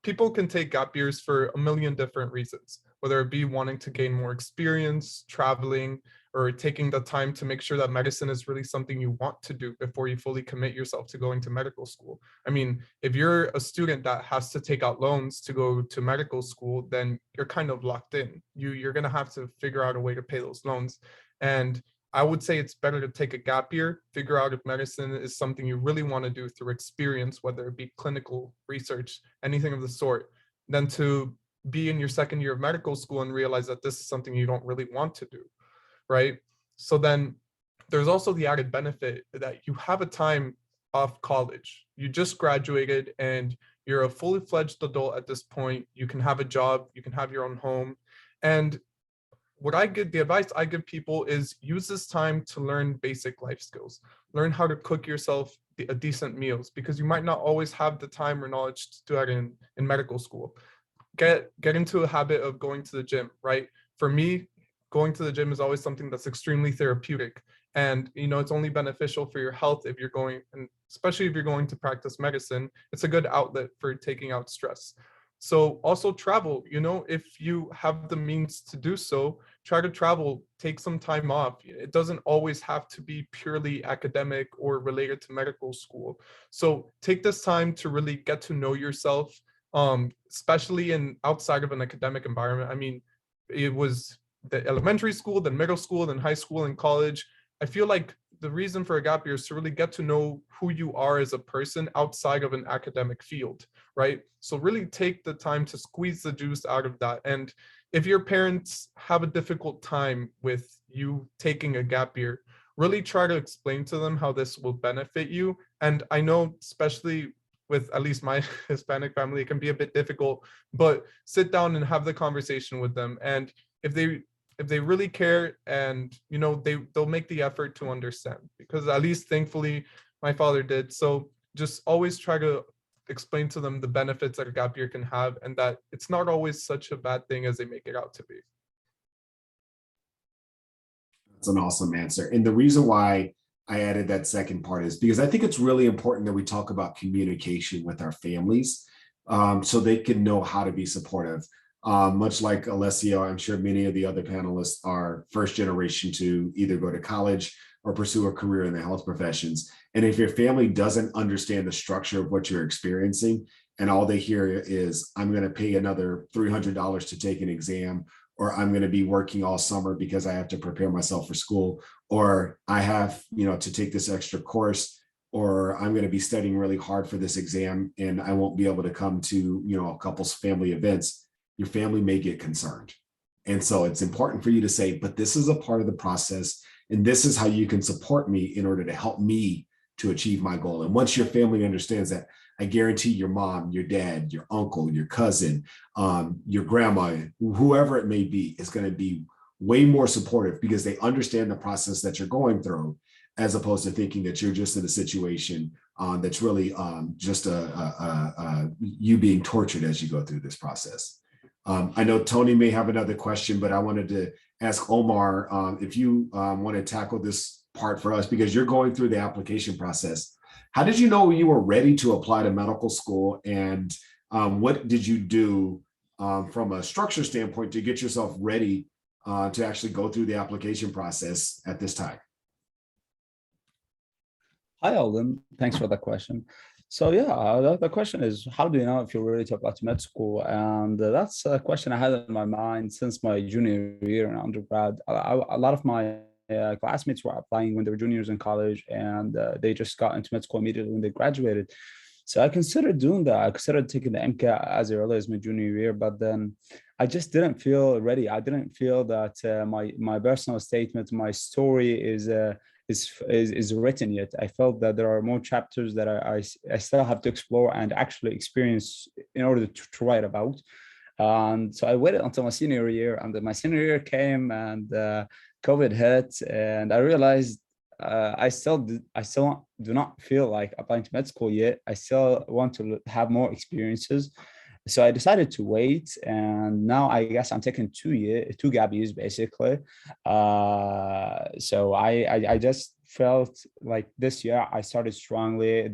Speaker 5: People can take gap years for a million different reasons, whether it be wanting to gain more experience, traveling, or taking the time to make sure that medicine is really something you want to do before you fully commit yourself to going to medical school. I mean, if you're a student that has to take out loans to go to medical school, then you're kind of locked in. You're going to have to figure out a way to pay those loans. And I would say it's better to take a gap year, figure out if medicine is something you really want to do through experience, whether it be clinical research, anything of the sort, than to be in your second year of medical school and realize that this is something you don't really want to do, right? So then there's also the added benefit that you have a time off college. You just graduated and you're a fully fledged adult at this point. You can have a job, you can have your own home. And the advice I give people is use this time to learn basic life skills. Learn how to cook yourself a decent meals, because you might not always have the time or knowledge to do that in medical school. Get into a habit of going to the gym, right? For me, going to the gym is always something that's extremely therapeutic. And, it's only beneficial for your health if you're going, and especially if you're going to practice medicine, it's a good outlet for taking out stress. So also travel, if you have the means to do so, try to travel, take some time off. It doesn't always have to be purely academic or related to medical school. So take this time to really get to know yourself, especially in outside of an academic environment. I mean, it was the elementary school, then middle school, then high school and college. I feel like the reason for a gap year is to really get to know who you are as a person outside of an academic field, right? So really take the time to squeeze the juice out of that. And if your parents have a difficult time with you taking a gap year, really try to explain to them how this will benefit you. And I know, especially with at least my Hispanic family, it can be a bit difficult, but sit down and have the conversation with them. And if they really care, and they'll make the effort to understand, because at least thankfully my father did. So just always try to explain to them the benefits that a gap year can have, and that it's not always such a bad thing as they make it out to be.
Speaker 2: That's an awesome answer. And the reason why I added that second part is because I think it's really important that we talk about communication with our families, so they can know how to be supportive. Much like Alessio, I'm sure many of the other panelists are first generation to either go to college or pursue a career in the health professions. And if your family doesn't understand the structure of what you're experiencing, and all they hear is, I'm going to pay another $300 to take an exam, or I'm going to be working all summer because I have to prepare myself for school, or I have, to take this extra course, or I'm going to be studying really hard for this exam and I won't be able to come to, a couple's family events, your family may get concerned. And so it's important for you to say, but this is a part of the process, and this is how you can support me in order to help me to achieve my goal. And once your family understands that, I guarantee your mom, your dad, your uncle, your cousin, your grandma, whoever it may be, is going to be way more supportive, because they understand the process that you're going through, as opposed to thinking that you're just in a situation that's really just you being tortured as you go through this process. I know Tony may have another question, but I wanted to ask Omar if you want to tackle this part for us, because you're going through the application process. How did you know you were ready to apply to medical school, and what did you do from a structure standpoint to get yourself ready to actually go through the application process at this time?
Speaker 3: Hi, Alden. Thanks for the question. So yeah, the question is, how do you know if you're ready to apply to med school? And that's a question I had in my mind since my junior year in undergrad. A lot of my classmates were applying when they were juniors in college, and they just got into med school immediately when they graduated. So I considered doing that. I considered taking the Mcat as early as my junior year, but then I just didn't feel ready. I didn't feel that my personal statement, my story is written yet. I felt that there are more chapters that I still have to explore and actually experience in order to write about. And so I waited until my senior year, and then my senior year came, and COVID hit, and I realized I still do not feel like applying to med school yet. I still want to have more experiences. So I decided to wait, and now I guess I'm taking 2 gap years basically. So I just felt like this year I started strongly.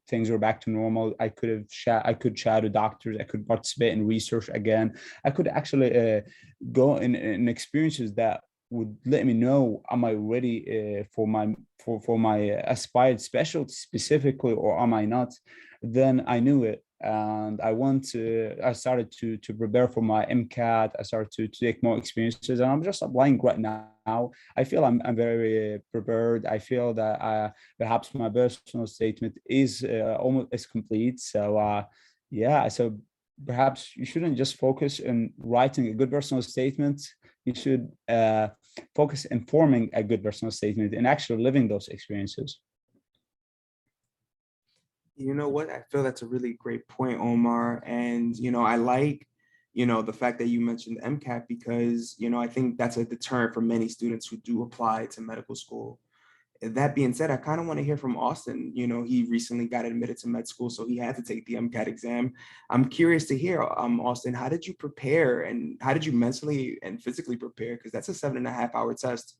Speaker 3: Things were back to normal. I could chat with doctors. I could participate in research again. I could actually go in experiences that would let me know, am I ready for my aspired specialty specifically, or am I not? Then I knew it, and I started to prepare for my Mcat. I started to take more experiences, and I'm just applying right now. I feel I'm very prepared. I feel that perhaps my personal statement is almost is complete. So so perhaps you shouldn't just focus on writing a good personal statement. You should focus on forming a good personal statement and actually living those experiences.
Speaker 1: You know what? I feel that's a really great point, Omar. And, I like the fact that you mentioned MCAT, because, I think that's a deterrent for many students who do apply to medical school. That being said, I kind of want to hear from Austin. He recently got admitted to med school, so he had to take the MCAT exam. I'm curious to hear, Austin, how did you prepare, and how did you mentally and physically prepare? Because that's a 7.5-hour test.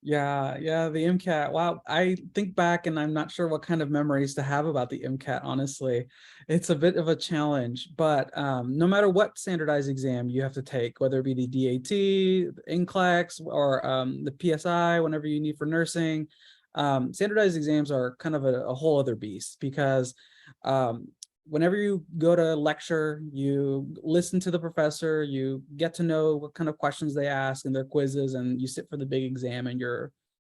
Speaker 4: Yeah, the MCAT. Wow, I think back and I'm not sure what kind of memories to have about the MCAT, honestly. It's a bit of a challenge, but no matter what standardized exam you have to take, whether it be the DAT, the NCLEX, or the PSI, whenever you need for nursing, standardized exams are kind of a whole other beast, because whenever you go to lecture, you listen to the professor, you get to know what kind of questions they ask in their quizzes, and you sit for the big exam, and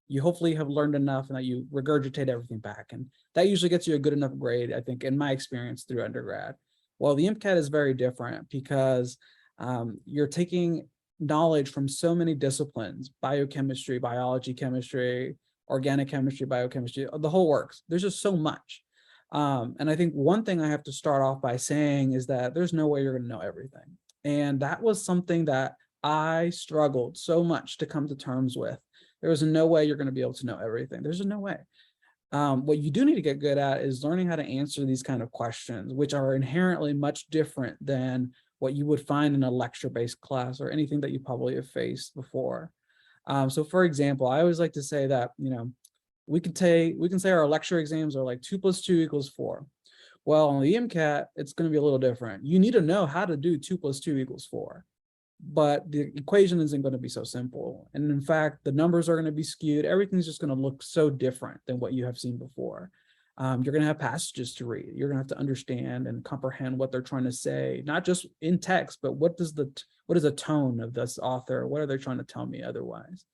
Speaker 4: you hopefully have learned enough and that you regurgitate everything back. And that usually gets you a good enough grade, I think, in my experience through undergrad. Well, the MCAT is very different, because you're taking knowledge from so many disciplines: biochemistry, biology, chemistry, organic chemistry, biochemistry, the whole works. There's just so much. And I think one thing I have to start off by saying is that there's no way you're going to know everything. And that was something that I struggled so much to come to terms with. There was no way you're going to be able to know everything. There's no way. What you do need to get good at is learning how to answer these kind of questions, which are inherently much different than what you would find in a lecture-based class or anything that you probably have faced before. So for example, I always like to say that, we can say our lecture exams are like 2 + 2 = 4. Well, on the MCAT, it's going to be a little different. You need to know how to do 2 + 2 = 4, but the equation isn't going to be so simple. And in fact, the numbers are going to be skewed. Everything's just going to look so different than what you have seen before. You're going to have passages to read. You're going to have to understand and comprehend what they're trying to say, not just in text, but what is the tone of this author? What are they trying to tell me otherwise?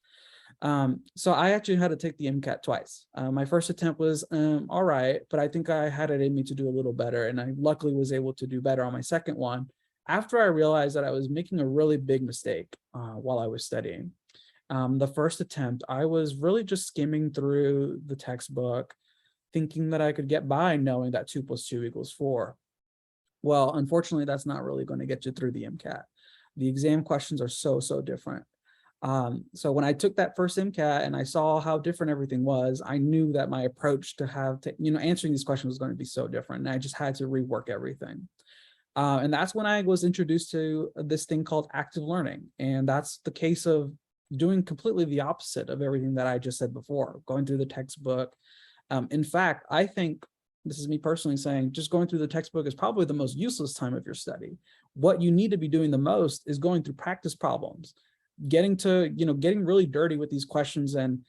Speaker 4: So I actually had to take the MCAT twice. My first attempt was all right, but I think I had it in me to do a little better, and I luckily was able to do better on my second one after I realized that I was making a really big mistake while I was studying. The first attempt, I was really just skimming through the textbook, thinking that I could get by knowing that 2 + 2 = 4. Well, unfortunately, that's not really going to get you through the MCAT. The exam questions are so different. So when I took that first MCAT and I saw how different everything was, I knew that my approach to answering these questions was going to be so different, and I just had to rework everything. And that's when I was introduced to this thing called active learning. And that's the case of doing completely the opposite of everything that I just said before, going through the textbook. In fact, I think, this is me personally saying, just going through the textbook is probably the most useless time of your study. What you need to be doing the most is going through practice problems, getting really dirty with these questions. And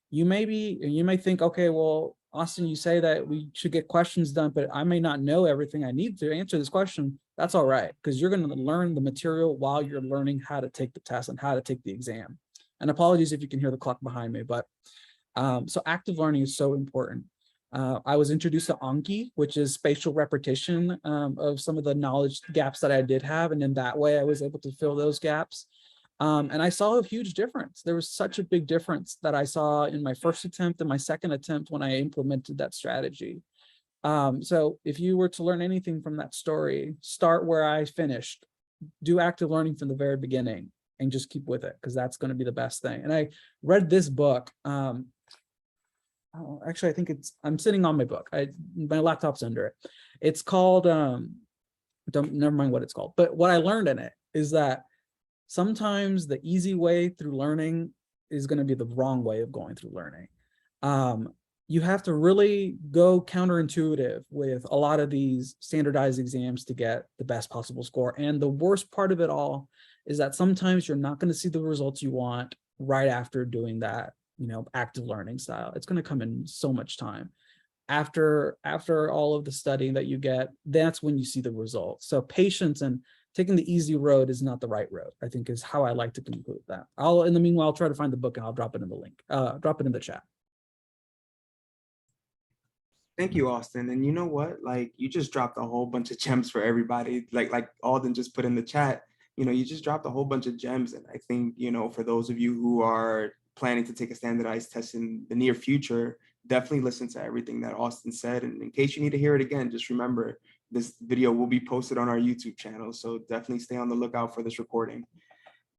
Speaker 4: you may think, okay, well, Austin, you say that we should get questions done, but I may not know everything I need to answer this question. That's all right, because you're going to learn the material while you're learning how to take the test and how to take the exam. And apologies if you can hear the clock behind me, but so active learning is so important. I was introduced to Anki, which is spatial repetition of some of the knowledge gaps that I did have. And in that way, I was able to fill those gaps. And I saw a huge difference. There was such a big difference that I saw in my first attempt and my second attempt when I implemented that strategy. So if you were to learn anything from that story, start where I finished, do active learning from the very beginning, and just keep with it, because that's going to be the best thing. And I read this book. Actually, I think I'm sitting on my book. My laptop's under it. It's called, never mind what it's called. But what I learned in it is that sometimes the easy way through learning is going to be the wrong way of going through learning. You have to really go counterintuitive with a lot of these standardized exams to get the best possible score. And the worst part of it all is that sometimes you're not going to see the results you want right after doing that, active learning style. It's going to come in so much time. After all of the studying that you get, that's when you see the results. So patience and taking the easy road is not the right road, I think, is how I like to conclude that. In the meanwhile, I'll try to find the book and I'll drop it in the link, drop it in the chat.
Speaker 1: Thank you, Austin. And you know what? Like, you just dropped a whole bunch of gems for everybody. Like Alden just put in the chat, you just dropped a whole bunch of gems. And I think, for those of you who are planning to take a standardized test in the near future, definitely listen to everything that Austin said. And in case you need to hear it again, just remember this video will be posted on our YouTube channel. So definitely stay on the lookout for this recording.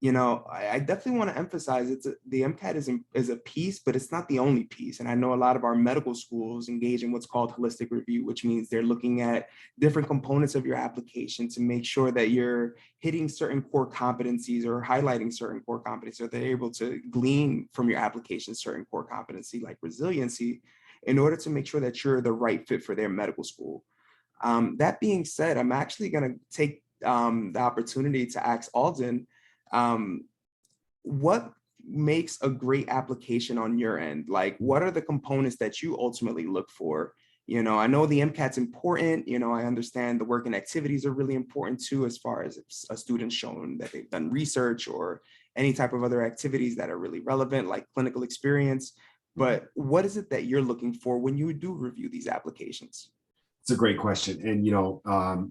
Speaker 1: I definitely want to emphasize the MCAT is a piece, but it's not the only piece. And I know a lot of our medical schools engage in what's called holistic review, which means they're looking at different components of your application to make sure that you're hitting certain core competencies or highlighting certain core competencies, or they're able to glean from your application certain core competency like resiliency in order to make sure that you're the right fit for their medical school. That being said, I'm actually going to take the opportunity to ask Alden, what makes a great application on your end? Like, what are the components that you ultimately look for? I know the MCAT's important. I understand the work and activities are really important too, as far as if a student's shown that they've done research or any type of other activities that are really relevant, like clinical experience. But what is it that you're looking for when you do review these applications?
Speaker 2: It's a great question. And,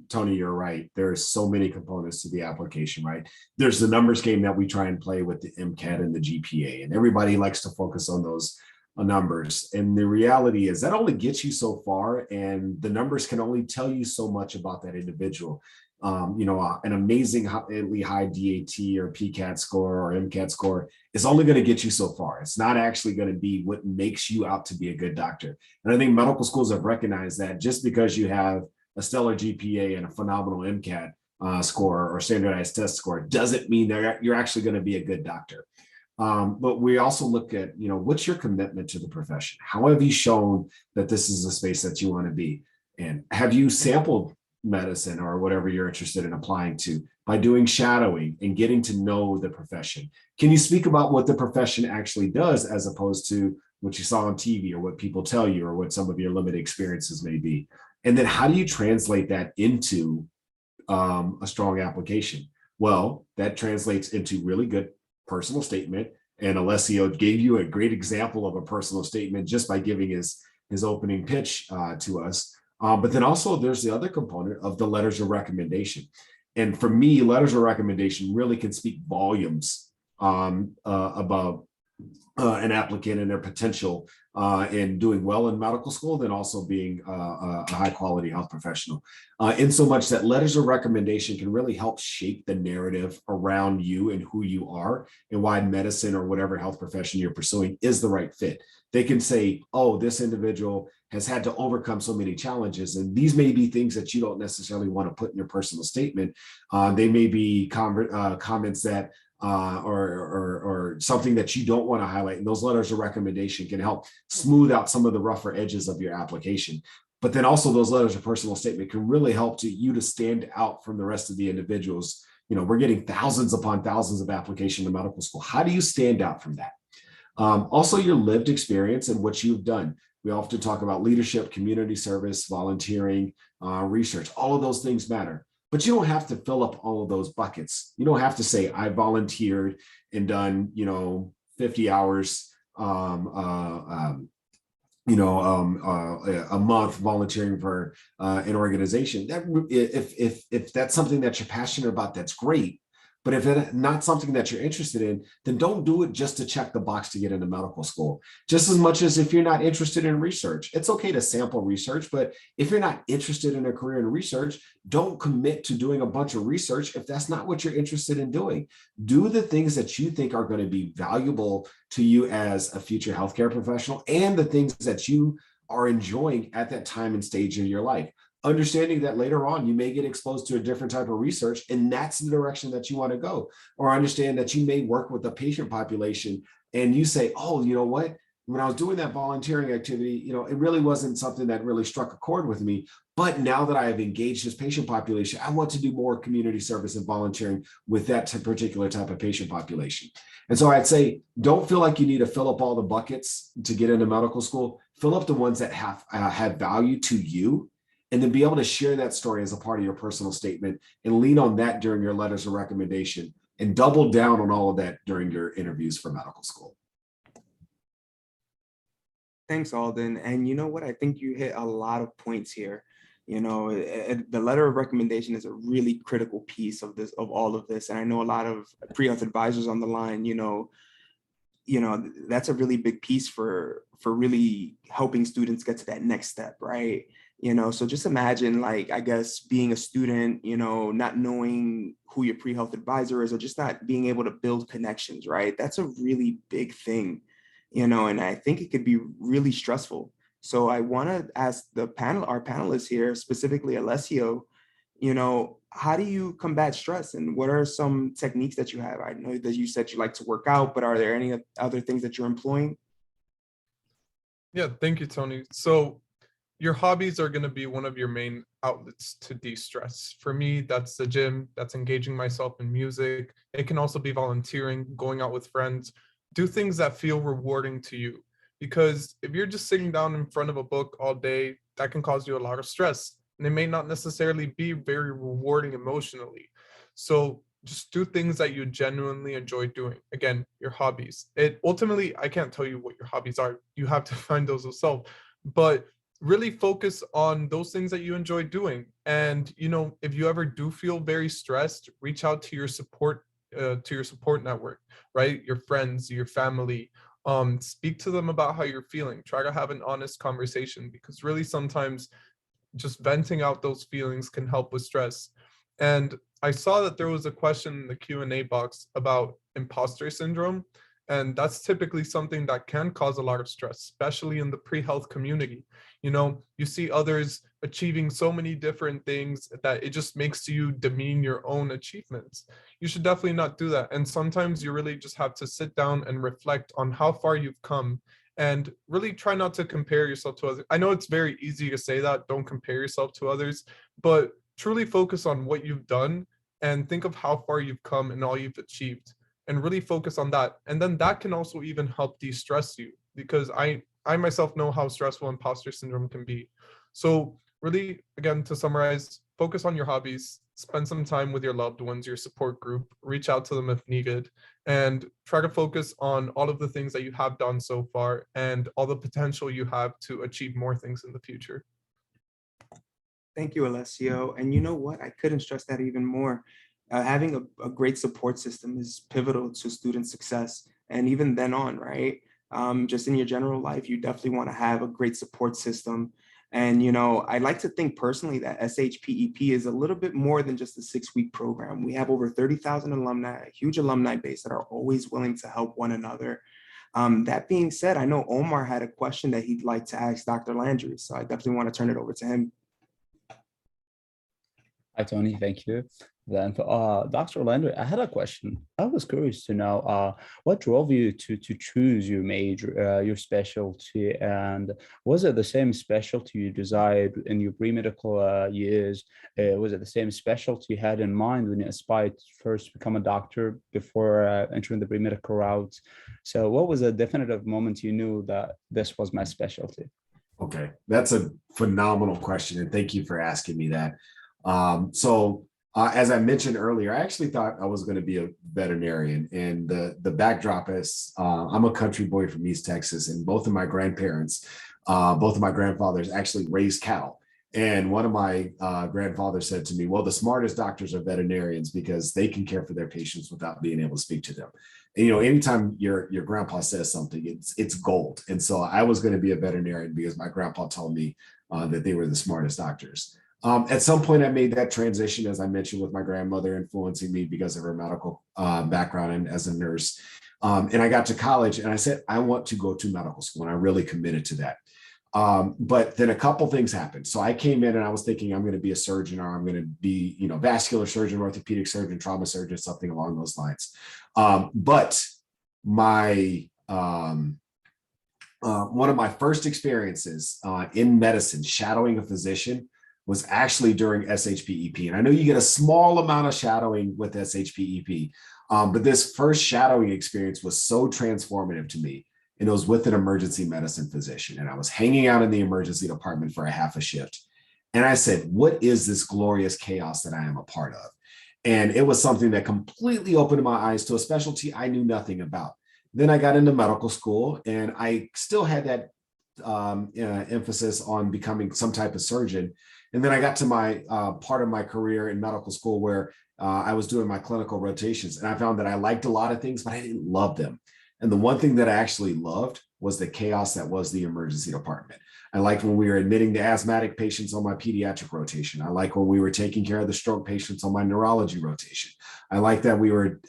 Speaker 2: Tony, you're right. There's so many components to the application, right? There's the numbers game that we try and play with the MCAT and the GPA, and everybody likes to focus on those numbers. And the reality is that only gets you so far, and the numbers can only tell you so much about that individual. An amazingly high DAT or PCAT score or MCAT score is only going to get you so far. It's not actually going to be what makes you out to be a good doctor. And I think medical schools have recognized that just because you have a stellar GPA and a phenomenal MCAT score or standardized test score doesn't mean that you're actually going to be a good doctor. But we also look at, what's your commitment to the profession? How have you shown that this is a space that you want to be? And have you sampled medicine or whatever you're interested in applying to by doing shadowing and getting to know the profession? Can you speak about what the profession actually does as opposed to what you saw on TV or what people tell you or what some of your limited experiences may be? And then how do you translate that into a strong application? Well, that translates into really good personal statement. And Alessio gave you a great example of a personal statement just by giving his opening pitch to us. But then also there's the other component of the letters of recommendation. And for me, letters of recommendation really can speak volumes about an applicant and their potential in doing well in medical school, then also being a high quality health professional. In so much that letters of recommendation can really help shape the narrative around you and who you are and why medicine or whatever health profession you're pursuing is the right fit. They can say, oh, this individual has had to overcome so many challenges. And these may be things that you don't necessarily want to put in your personal statement. They may be comments that or something that you don't want to highlight. And those letters of recommendation can help smooth out some of the rougher edges of your application. But then also those letters of personal statement can really help you to stand out from the rest of the individuals. We're getting thousands upon thousands of applications to medical school. How do you stand out from that? Also, your lived experience and what you've done. We often talk about leadership, community service, volunteering, research. All of those things matter. But you don't have to fill up all of those buckets. You don't have to say, I volunteered and done, 50 hours, a month volunteering for an organization. That if that's something that you're passionate about, that's great. But if it's not something that you're interested in, then don't do it just to check the box to get into medical school. Just as much as if you're not interested in research, it's okay to sample research. But if you're not interested in a career in research, don't commit to doing a bunch of research if that's not what you're interested in doing. Do the things that you think are going to be valuable to you as a future healthcare professional and the things that you are enjoying at that time and stage of your life. Understanding that later on you may get exposed to a different type of research and that's the direction that you want to go. Or understand that you may work with a patient population and you say, oh, you know what, when I was doing that volunteering activity, it really wasn't something that really struck a chord with me. But now that I have engaged this patient population, I want to do more community service and volunteering with that particular type of patient population. And so I'd say, don't feel like you need to fill up all the buckets to get into medical school. Fill up the ones that have value to you, and then be able to share that story as a part of your personal statement and lean on that during your letters of recommendation and double down on all of that during your interviews for medical school.
Speaker 1: Thanks, Alden. And you know what? I think you hit a lot of points here. The letter of recommendation is a really critical piece of all of this. And I know a lot of pre-health advisors on the line, that's a really big piece for really helping students get to that next step, right? So just imagine, like, I guess being a student, not knowing who your pre-health advisor is, or just not being able to build connections, right? That's a really big thing, and I think it could be really stressful. So I want to ask our panelists here, specifically Alessio, how do you combat stress, and what are some techniques that you have? I know that you said you like to work out, but are there any other things that you're employing?
Speaker 5: Yeah, thank you, Tony. So your hobbies are going to be one of your main outlets to de-stress. For me, that's the gym, that's engaging myself in music. It can also be volunteering, going out with friends. Do things that feel rewarding to you. Because if you're just sitting down in front of a book all day, that can cause you a lot of stress. And it may not necessarily be very rewarding emotionally. So just do things that you genuinely enjoy doing. Again, your hobbies. It ultimately, I can't tell you what your hobbies are. You have to find those yourself. But really focus on those things that you enjoy doing. And if you ever do feel very stressed, reach out to your support network, right? Your friends, your family. Speak to them about how you're feeling. Try to have an honest conversation, because really sometimes just venting out those feelings can help with stress. And I saw that there was a question in the Q&A box about imposter syndrome. And that's typically something that can cause a lot of stress, especially in the pre-health community. You see others achieving so many different things that it just makes you demean your own achievements. You should definitely not do that. And sometimes you really just have to sit down and reflect on how far you've come, and really try not to compare yourself to others. I know it's very easy to say that, don't compare yourself to others, but truly focus on what you've done and think of how far you've come and all you've achieved, and really focus on that. And then that can also even help de-stress you, because I myself know how stressful imposter syndrome can be. So really, again, to summarize, focus on your hobbies, spend some time with your loved ones, your support group, reach out to them if needed, and try to focus on all of the things that you have done so far and all the potential you have to achieve more things in the future.
Speaker 1: Thank you, Alessio. And you know what? I couldn't stress that even more. Having a great support system is pivotal to student success. And even then on, right? Just in your general life, you definitely want to have a great support system. And, I like to think personally that SHPEP is a little bit more than just a 6-week program. We have over 30,000 alumni, a huge alumni base that are always willing to help one another. That being said, I know Omar had a question that he'd like to ask Dr. Landry, so I definitely want to turn it over to him.
Speaker 3: Hi, Tony. Thank you. Then, Dr. Landry, I had a question. I was curious to know what drove you to choose your major, your specialty, and was it the same specialty you desired in your pre-medical years? Was it the same specialty you had in mind when you aspired to first become a doctor before entering the pre-medical route? So, what was a definitive moment you knew that this was my specialty?
Speaker 2: Okay, that's a phenomenal question, and thank you for asking me that. As I mentioned earlier, I actually thought I was going to be a veterinarian, and the backdrop is I'm a country boy from East Texas, and both of my grandfathers actually raised cattle. And one of my grandfathers said to me, well, the smartest doctors are veterinarians because they can care for their patients without being able to speak to them. And, anytime your grandpa says something, it's gold. And so I was going to be a veterinarian because my grandpa told me that they were the smartest doctors. At some point, I made that transition, as I mentioned, with my grandmother influencing me because of her medical background and as a nurse. And I got to college and I said, I want to go to medical school. And I really committed to that. But then a couple things happened. So I came in and I was thinking I'm going to be a surgeon, or I'm going to be, vascular surgeon, orthopedic surgeon, trauma surgeon, something along those lines. But my one of my first experiences in medicine, shadowing a physician, was actually during SHPEP. And I know you get a small amount of shadowing with SHPEP, but this first shadowing experience was so transformative to me. And it was with an emergency medicine physician. And I was hanging out in the emergency department for a half a shift. And I said, what is this glorious chaos that I am a part of? And it was something that completely opened my eyes to a specialty I knew nothing about. Then I got into medical school, and I still had that emphasis on becoming some type of surgeon. And then I got to my part of my career in medical school where I was doing my clinical rotations, and I found that I liked a lot of things, but I didn't love them. And the one thing that I actually loved was the chaos that was the emergency department. I liked when we were admitting the asthmatic patients on my pediatric rotation. I like when we were taking care of the stroke patients on my neurology rotation. I like that we were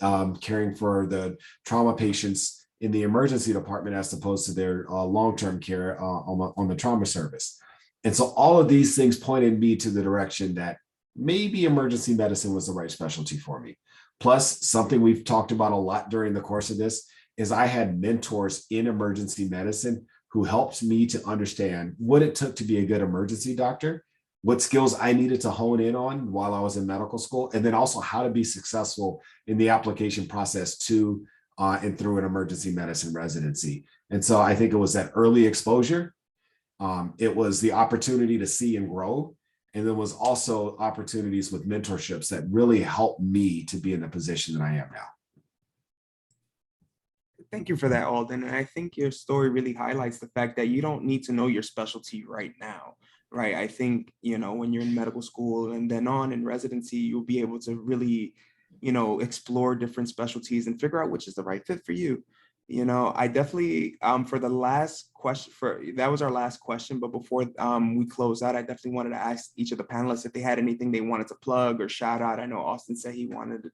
Speaker 2: caring for the trauma patients in the emergency department as opposed to their long-term care on the trauma service. And so all of these things pointed me to the direction that maybe emergency medicine was the right specialty for me. Plus, something we've talked about a lot during the course of this is I had mentors in emergency medicine who helped me to understand what it took to be a good emergency doctor, what skills I needed to hone in on while I was in medical school, and then also how to be successful in the application process to and through an emergency medicine residency. And so I think it was that early exposure. It was the opportunity to see and grow. And there was also opportunities with mentorships that really helped me to be in the position that I am now.
Speaker 1: Thank you for that, Alden. And I think your story really highlights the fact that you don't need to know your specialty right now, right? I think, when you're in medical school and then on in residency, you'll be able to really, explore different specialties and figure out which is the right fit for you. I definitely, for the last question, that was our last question, but before we close out, I definitely wanted to ask each of the panelists if they had anything they wanted to plug or shout out. I know Austin said he wanted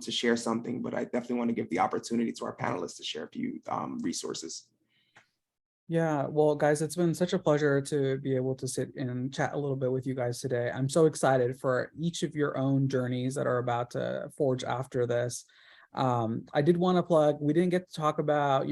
Speaker 1: to share something, but I definitely want to give the opportunity to our panelists to share a few resources.
Speaker 4: Yeah, well, guys, it's been such a pleasure to be able to sit and chat a little bit with you guys today. I'm so excited for each of your own journeys that are about to forge after this. I did want to plug, we didn't get to talk about,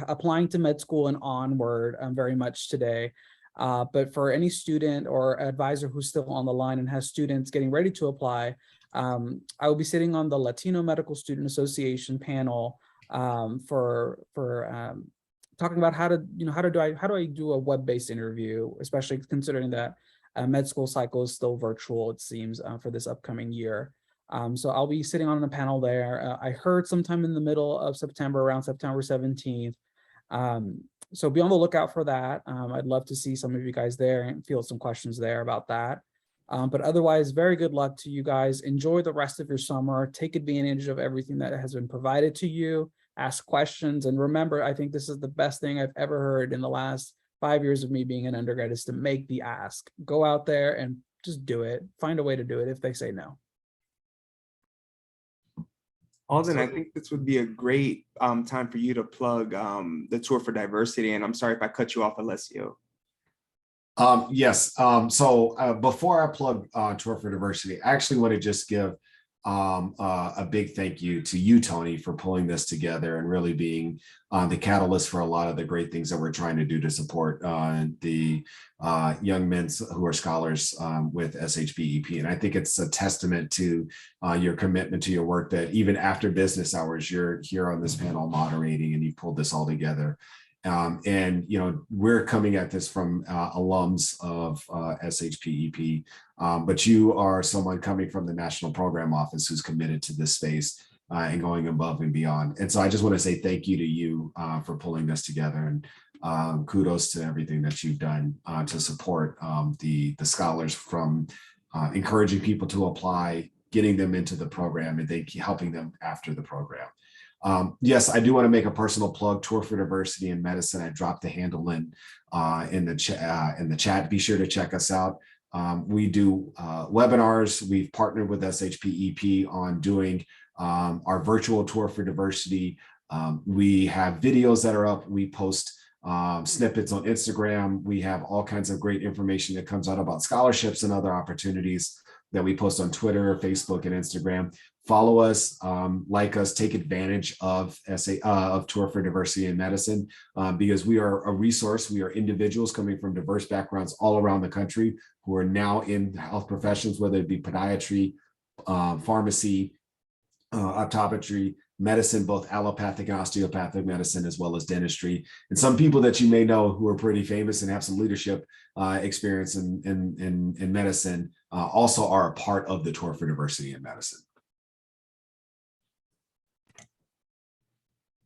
Speaker 4: applying to med school and onward very much today. But for any student or advisor who's still on the line and has students getting ready to apply, I will be sitting on the Latino Medical Student Association panel for talking about how do I do a web-based interview, especially considering that med school cycle is still virtual, it seems, for this upcoming year. So I'll be sitting on a panel there. I heard sometime in the middle of September, around September 17th. So be on the lookout for that. I'd love to see some of you guys there and field some questions there about that. But otherwise, very good luck to you guys. Enjoy the rest of your summer. Take advantage of everything that has been provided to you. Ask questions. And remember, I think this is the best thing I've ever heard in the last 5 years of me being an undergrad is to make the ask. Go out there and just do it. Find a way to do it if they say no.
Speaker 1: Alden, I think this would be a great time for you to plug the Tour for Diversity. And I'm sorry if I cut you off, Alessio.
Speaker 2: Yes. So before I plug Tour for Diversity, I actually want to just give a big thank you to you, Tony, for pulling this together and really being the catalyst for a lot of the great things that we're trying to do to support the young men who are scholars with SHPEP. And I think it's a testament to your commitment to your work that even after business hours, you're here on this panel moderating and you pulled this all together. And we're coming at this from alums of SHPEP, but you are someone coming from the National Program Office who's committed to this space and going above and beyond. And so I just want to say thank you to you for pulling this together, and kudos to everything that you've done to support the scholars, from encouraging people to apply, getting them into the program, and then helping them after the program. Yes, I do want to make a personal plug. Tour for Diversity in Medicine. I dropped the handle in the chat. Be sure to check us out. We do webinars. We've partnered with SHPEP on doing our virtual Tour for Diversity. We have videos that are up. We post snippets on Instagram. We have all kinds of great information that comes out about scholarships and other opportunities that we post on Twitter, Facebook, and Instagram. Follow us, like us, take advantage of Tour for Diversity in Medicine, because we are a resource. We are individuals coming from diverse backgrounds all around the country who are now in health professions, whether it be podiatry, pharmacy, optometry, medicine, both allopathic and osteopathic medicine, as well as dentistry. And some people that you may know who are pretty famous and have some leadership experience in medicine also are a part of the Tour for Diversity in Medicine.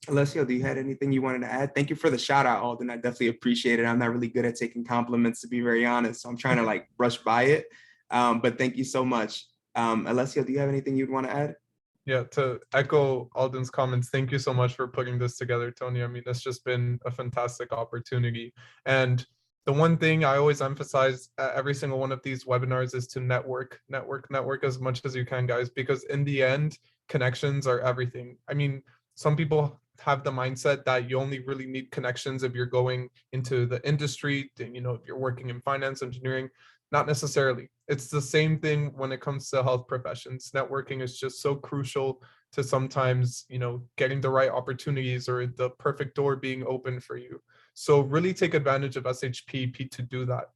Speaker 1: Alessio, do you have anything you wanted to add? Thank you for the shout out, Alden. I definitely appreciate it. I'm not really good at taking compliments, to be very honest. So I'm trying to brush by it. But thank you so much. Alessio, do you have anything you'd want to add?
Speaker 5: Yeah, to echo Alden's comments, thank you so much for putting this together, Tony. I mean, it's just been a fantastic opportunity. And the one thing I always emphasize at every single one of these webinars is to network as much as you can, guys, because in the end, connections are everything. I mean, some people have the mindset that you only really need connections if you're going into the industry, you know, if you're working in finance, engineering. Not necessarily. It's the same thing when it comes to health professions. Networking is just so crucial to sometimes, you know, getting the right opportunities or the perfect door being open for you. So really take advantage of SHPEP to do that.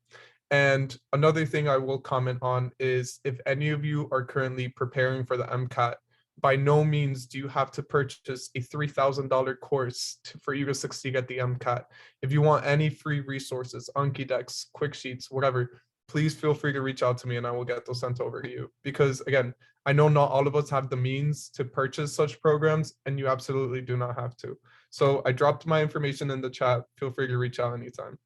Speaker 5: And another thing I will comment on is if any of you are currently preparing for the Mcat, by no means do you have to purchase a $3,000 course for you to succeed at the Mcat. If you want any free resources, Anki decks, quick sheets, whatever, please feel free to reach out to me and I will get those sent over to you. Because again, I know not all of us have the means to purchase such programs, and you absolutely do not have to. So I dropped my information in the chat. Feel free to reach out anytime.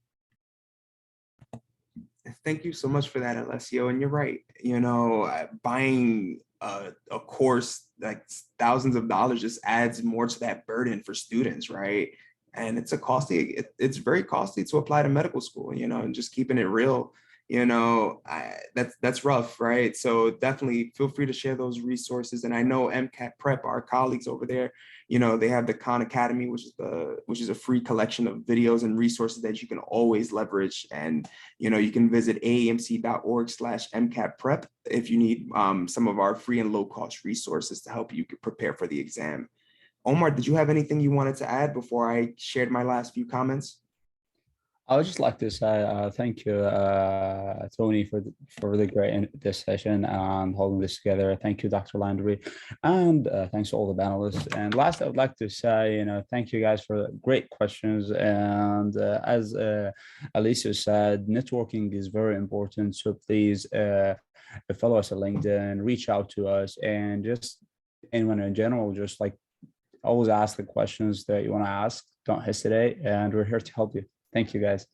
Speaker 1: Thank you so much for that, Alessio. And you're right. You know, buying a course like thousands of dollars just adds more to that burden for students, right? And it's a costly, it's very costly to apply to medical school, you know, and just keeping it real, you know, that's rough, right? So definitely feel free to share those resources. And I know Mcat Prep, our colleagues over there, you know, they have the Khan Academy, which is a free collection of videos and resources that you can always leverage. And you know, you can visit aamc.org/MCAT-prep if you need some of our free and low cost resources to help you prepare for the exam. Omar, did you have anything you wanted to add before I shared my last few comments?
Speaker 3: I would just like to say thank you, Tony, for the this session and holding this together. Thank you, Dr. Landry, and thanks to all the panelists. And last, I would like to say, you know, thank you guys for great questions. And as Alicia said, networking is very important. So please follow us on LinkedIn, reach out to us, and just anyone in general, just like always ask the questions that you want to ask. Don't hesitate, and we're here to help you. Thank you, guys.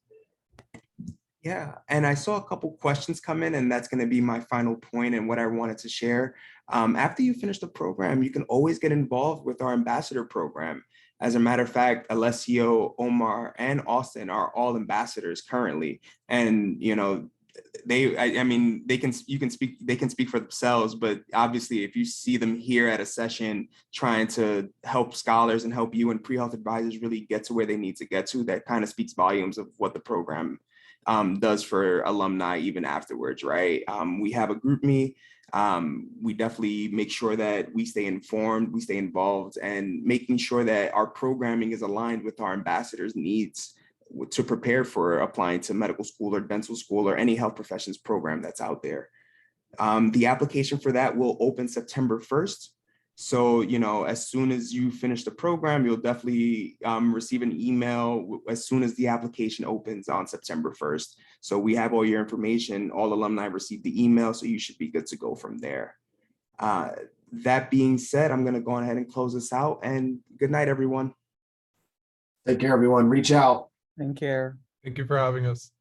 Speaker 1: Yeah, and I saw a couple questions come in, and that's going to be my final point and what I wanted to share. After you finish the program, you can always get involved with our ambassador program. As a matter of fact, Alessio, Omar, and Austin are all ambassadors currently, and you know, I mean, they can speak for themselves, but obviously if you see them here at a session trying to help scholars and help you and pre-health advisors really get to where they need to get to, that kind of speaks volumes of what the program does for alumni even afterwards, right? We have a group me. We definitely make sure that we stay informed, we stay involved, and making sure that our programming is aligned with our ambassadors' needs to prepare for applying to medical school or dental school or any health professions program that's out there. The application for that will open September 1st. So, you know, as soon as you finish the program, you'll definitely receive an email as soon as the application opens on September 1st. So we have all your information, all alumni received the email, so you should be good to go from there. That being said, I'm gonna go ahead and close this out, and good night, everyone.
Speaker 2: Take care, everyone. Reach out.
Speaker 4: Take care.
Speaker 5: Thank you for having us.